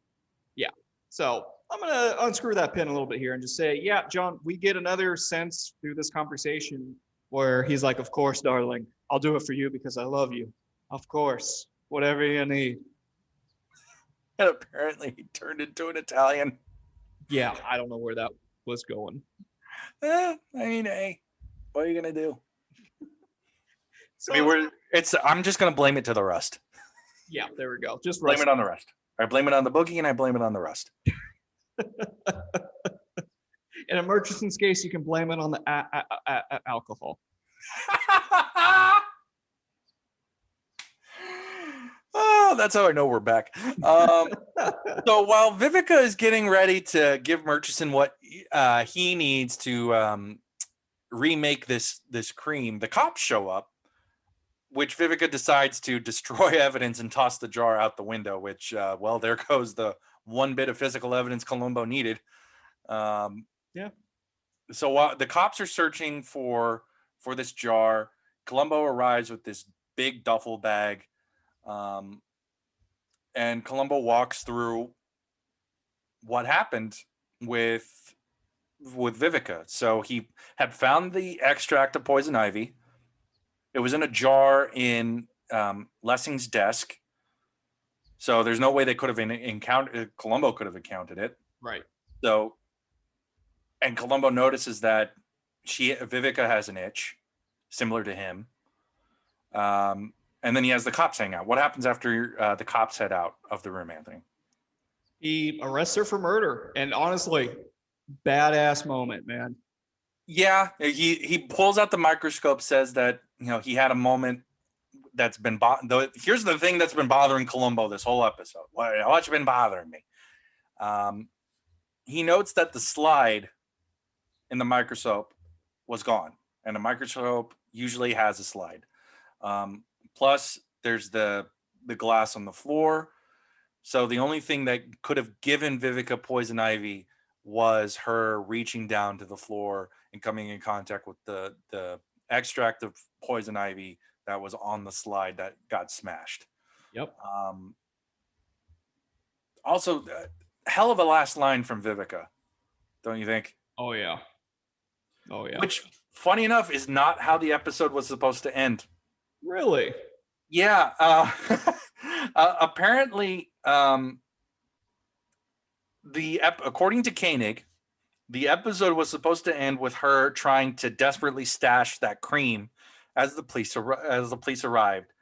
Yeah. So I'm going to unscrew that pin a little bit here and just say, yeah, John, we get another sense through this conversation where he's like, of course, darling, I'll do it for you because I love you. Of course, whatever you need. And apparently he turned into an Italian. Yeah, I don't know where that was going. I mean, hey, what are you going to do? So, I'm just going to blame it to the rust. Yeah, there we go. Just blame it on the rust. I blame it on the boogie and I blame it on the rust. In a Murchison's case, you can blame it on the alcohol. Oh, that's how I know we're back. So while Vivica is getting ready to give Murchison what he needs to remake this cream, the cops show up, which Vivica decides to destroy evidence and toss the jar out the window, which, there goes the one bit of physical evidence Columbo needed. Yeah. So while the cops are searching for this jar, Columbo arrives with this big duffel bag. And Columbo walks through what happened with Vivica. So he had found the extract of poison ivy. It was in a jar in Lessing's desk. So there's no way they could have encountered. Columbo could have encountered it. Right. So, and Columbo notices that Vivica has an itch, similar to him. And then he has the cops hang out. What happens after the cops head out of the room, Anthony? He arrests her for murder. And honestly, badass moment, man. Yeah, he pulls out the microscope, says that, he had a moment that's been here's the thing that's been bothering Columbo this whole episode. What's been bothering me? He notes that the slide in the microscope was gone, and the microscope usually has a slide. Plus, there's the glass on the floor. So the only thing that could have given Vivica poison ivy was her reaching down to the floor and coming in contact with the extract of poison ivy that was on the slide that got smashed. Yep. Also, hell of a last line from Vivica, don't you think? Oh yeah. Which, funny enough, is not how the episode was supposed to end. Really? Yeah. Apparently, according to Koenig, the episode was supposed to end with her trying to desperately stash that cream as the police arrived.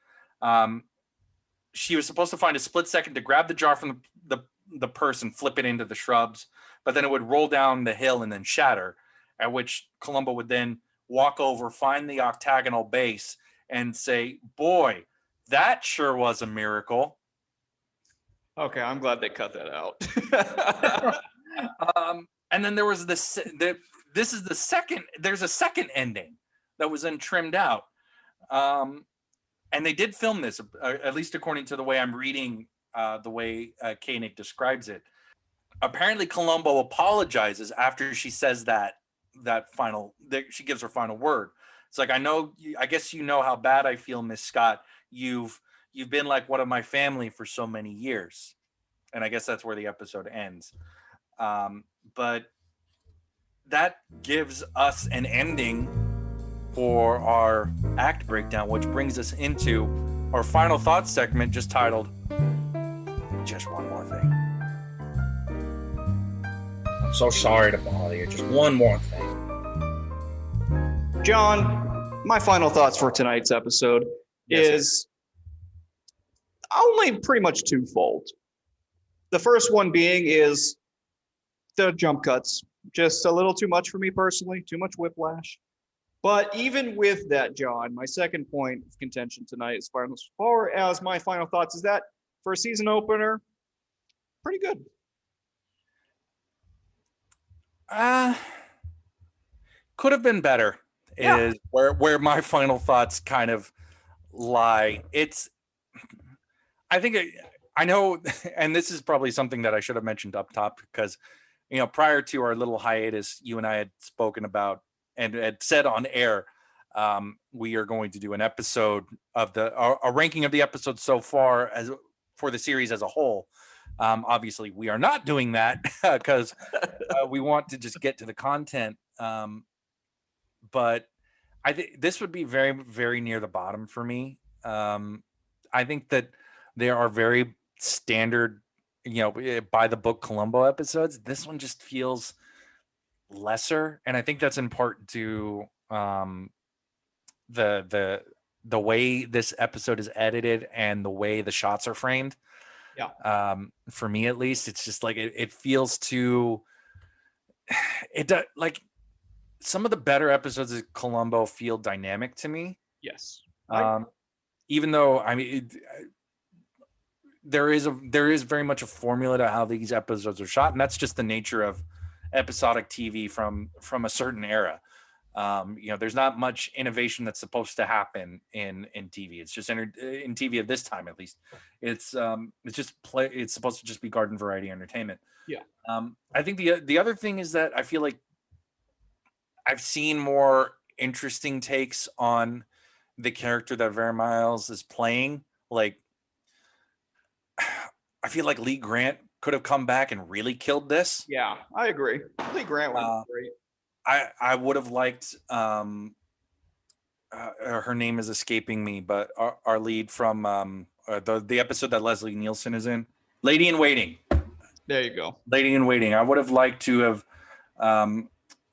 She was supposed to find a split second to grab the jar from the purse and flip it into the shrubs, but then it would roll down the hill and then shatter, at which Columbo would then walk over, find the octagonal base, and say, boy, that sure was a miracle. Okay, I'm glad they cut that out. And then there was there's a second ending that was then trimmed out. And they did film this, at least according to the way I'm reading, the way Koenig describes it. Apparently, Columbo apologizes after she says that she gives her final word. It's like, I guess you know how bad I feel, Miss Scott. You've been like one of my family for so many years. And I guess that's where the episode ends. But that gives us an ending for our act breakdown, which brings us into our final thoughts segment, just titled Just One More Thing. I'm so sorry to bother you. Just one more thing. John, my final thoughts for tonight's episode is only pretty much twofold. The first one being is the jump cuts. Just a little too much for me personally, too much whiplash. But even with that, John, my second point of contention tonight, as far as my final thoughts, is that for a season opener, pretty good. Could have been better. Yeah. Is where my final thoughts kind of lie. I think I know, and this is probably something that I should have mentioned up top, because prior to our little hiatus, you and I had spoken about and had said on air, we are going to do an episode of a ranking of the episodes so far as for the series as a whole. Obviously, we are not doing that because we want to just get to the content. But I think this would be very, very near the bottom for me. I think that there are very standard, by the book Columbo episodes. This one just feels lesser, and I think that's in part to the way this episode is edited and the way the shots are framed. Yeah. For me, at least, it's just like it feels too. It does, like some of the better episodes of Columbo feel dynamic to me. Yes. Even though there is very much a formula to how these episodes are shot, and that's just the nature of episodic TV from a certain era. There's not much innovation that's supposed to happen in TV. It's just in TV at this time, at least. It's supposed to just be garden variety entertainment. Yeah. I think the other thing is that I feel like I've seen more interesting takes on the character that Vera Miles is playing. Like, I feel like Lee Grant could have come back and really killed this. Yeah, I agree. Lee Grant was great. I would have liked her name is escaping me, but our lead from the episode that Leslie Nielsen is in, Lady in Waiting. There you go. Lady in Waiting. I would have liked to have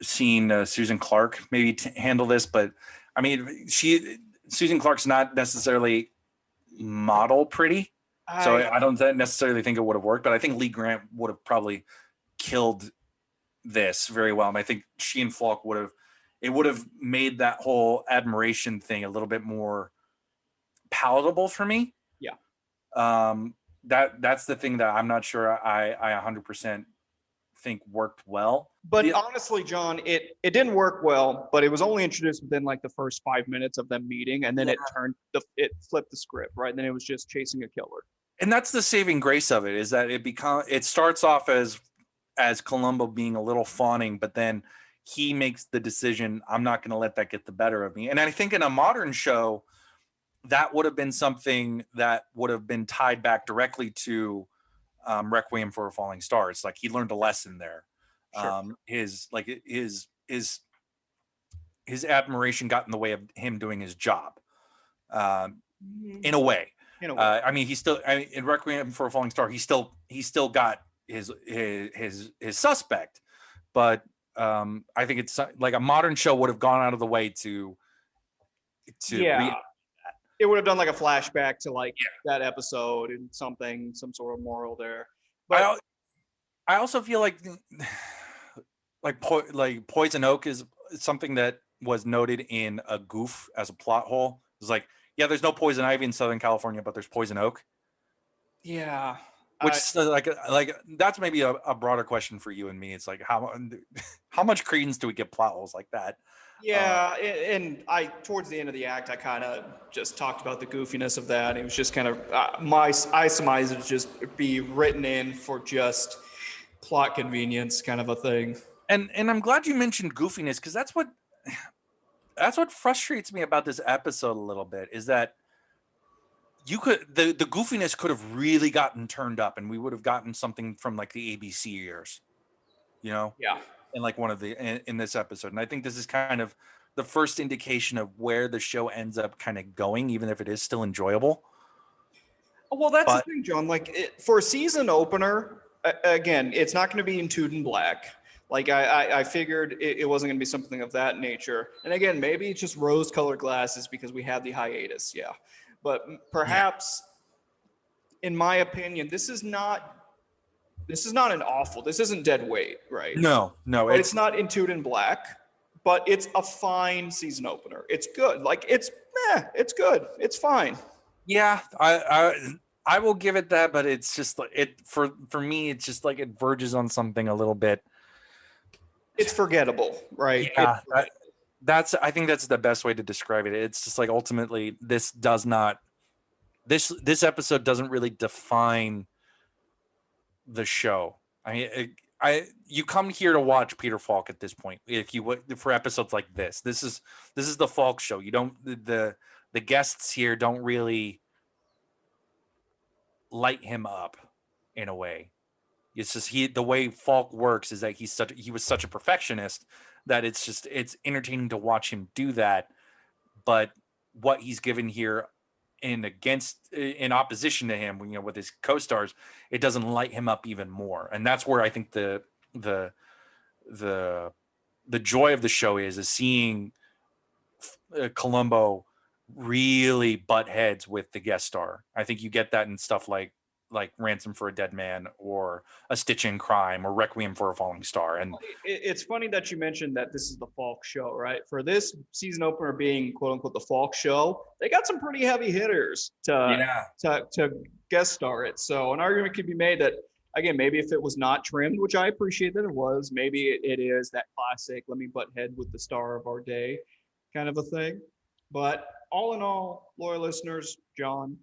seen Susan Clark maybe handle this, but I mean, Susan Clark's not necessarily model pretty, so I don't necessarily think it would have worked. But I think Lee Grant would have probably killed this very well, and I think she and Falk would have made that whole admiration thing a little bit more palatable for me. Yeah. That's the thing that I'm not sure I 100% think worked well. But honestly, John, it didn't work well, but it was only introduced within like the first 5 minutes of them meeting, and then it flipped the script, right? And then it was just chasing a killer. And that's the saving grace of it, is that it starts off as Columbo being a little fawning, but then he makes the decision, I'm not going to let that get the better of me. And I think in a modern show, that would have been something that would have been tied back directly to Requiem for a Falling Star. It's like he learned a lesson there. Sure. His admiration got in the way of him doing his job. In a way. I mean, in Requiem for a Falling Star, he still got his suspect, but I think it's like a modern show would have gone out of the way to it would have done like a flashback to that episode and some sort of moral there. But I also feel like Poison Oak is something that was noted in a Goof as a plot hole. It's like, yeah, there's no poison ivy in Southern California, but there's poison oak. Yeah. Which like that's maybe a broader question for you and me. It's like how much credence do we give plot holes like that? Yeah, and towards the end of the act, I kind of just talked about the goofiness of that. It was just kind of I surmise it just be written in for just plot convenience, kind of a thing. And I'm glad you mentioned goofiness, because that's what frustrates me about this episode a little bit, is that the goofiness could have really gotten turned up, and we would have gotten something from like the ABC years, Yeah. In like in this episode. And I think this is kind of the first indication of where the show ends up kind of going, even if it is still enjoyable. Well, that's the thing, John. For a season opener, again, it's not going to be in Tude and Black. Like I figured it wasn't going to be something of that nature. And again, maybe it's just rose-colored glasses because we had the hiatus. Yeah. But perhaps, in my opinion, this isn't dead weight, right? No, it's not in Tude and Black, but it's a fine season opener. It's good. It's good. It's fine. Yeah, I will give it that, but it's just for me, it's just like it verges on something a little bit. It's forgettable, right? Yeah, I think that's the best way to describe it. It's just like ultimately this episode doesn't really define the show. You come here to watch Peter Falk at this point. If you would, for episodes like this is the Falk show. You don't the guests here don't really light him up in a way. It's just the way Falk works is that he was such a perfectionist that it's entertaining to watch him do that. But what he's given here in opposition to him, with his co-stars, it doesn't light him up even more. And that's where I think the joy of the show is seeing Columbo really butt heads with the guest star. I think you get that in stuff like Ransom for a Dead Man or A Stitch in Crime or Requiem for a Falling Star. And it's funny that you mentioned that this is the Falk show, right? For this season opener being quote unquote the Falk show, they got some pretty heavy hitters to guest star it. So an argument could be made that, again, maybe if it was not trimmed, which I appreciate that it was, maybe it is that classic let me butt head with the star of our day kind of a thing. But all in all, loyal listeners, John,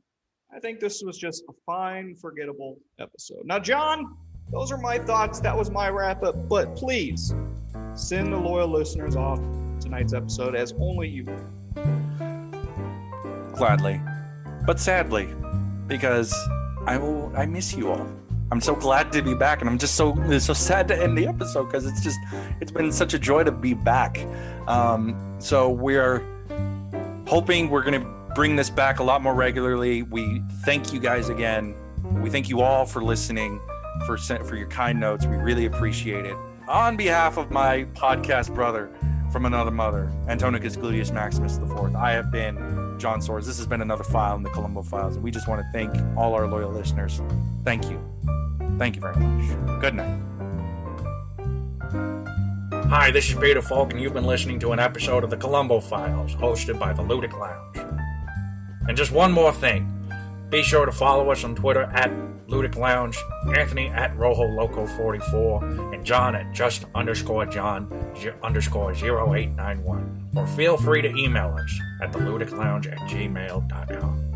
I think this was just a fine, forgettable episode. Now, John, those are my thoughts. That was my wrap-up. But please, send the loyal listeners off tonight's episode as only you can. Gladly. But sadly, because I miss you all. I'm so glad to be back, and I'm just so sad to end the episode because it's been such a joy to be back. So hoping we're going to bring this back a lot more regularly. We thank you guys again. We thank you all for listening, for your kind notes. We really appreciate it. On behalf of my podcast brother from another mother, Antonicus Gluteus Maximus IV, I have been John Soares. This has been another file in the Columbo Files, and we just want to thank all our loyal listeners. Thank you. Thank you very much. Good night. Hi, this is Peter Falk, and you've been listening to an episode of the Columbo Files, hosted by the Ludic Lounge. And just one more thing. Be sure to follow us on Twitter at Ludic Lounge, Anthony at RojoLoco44, and John at just_John_0891. Or feel free to email us at theludiclounge@gmail.com.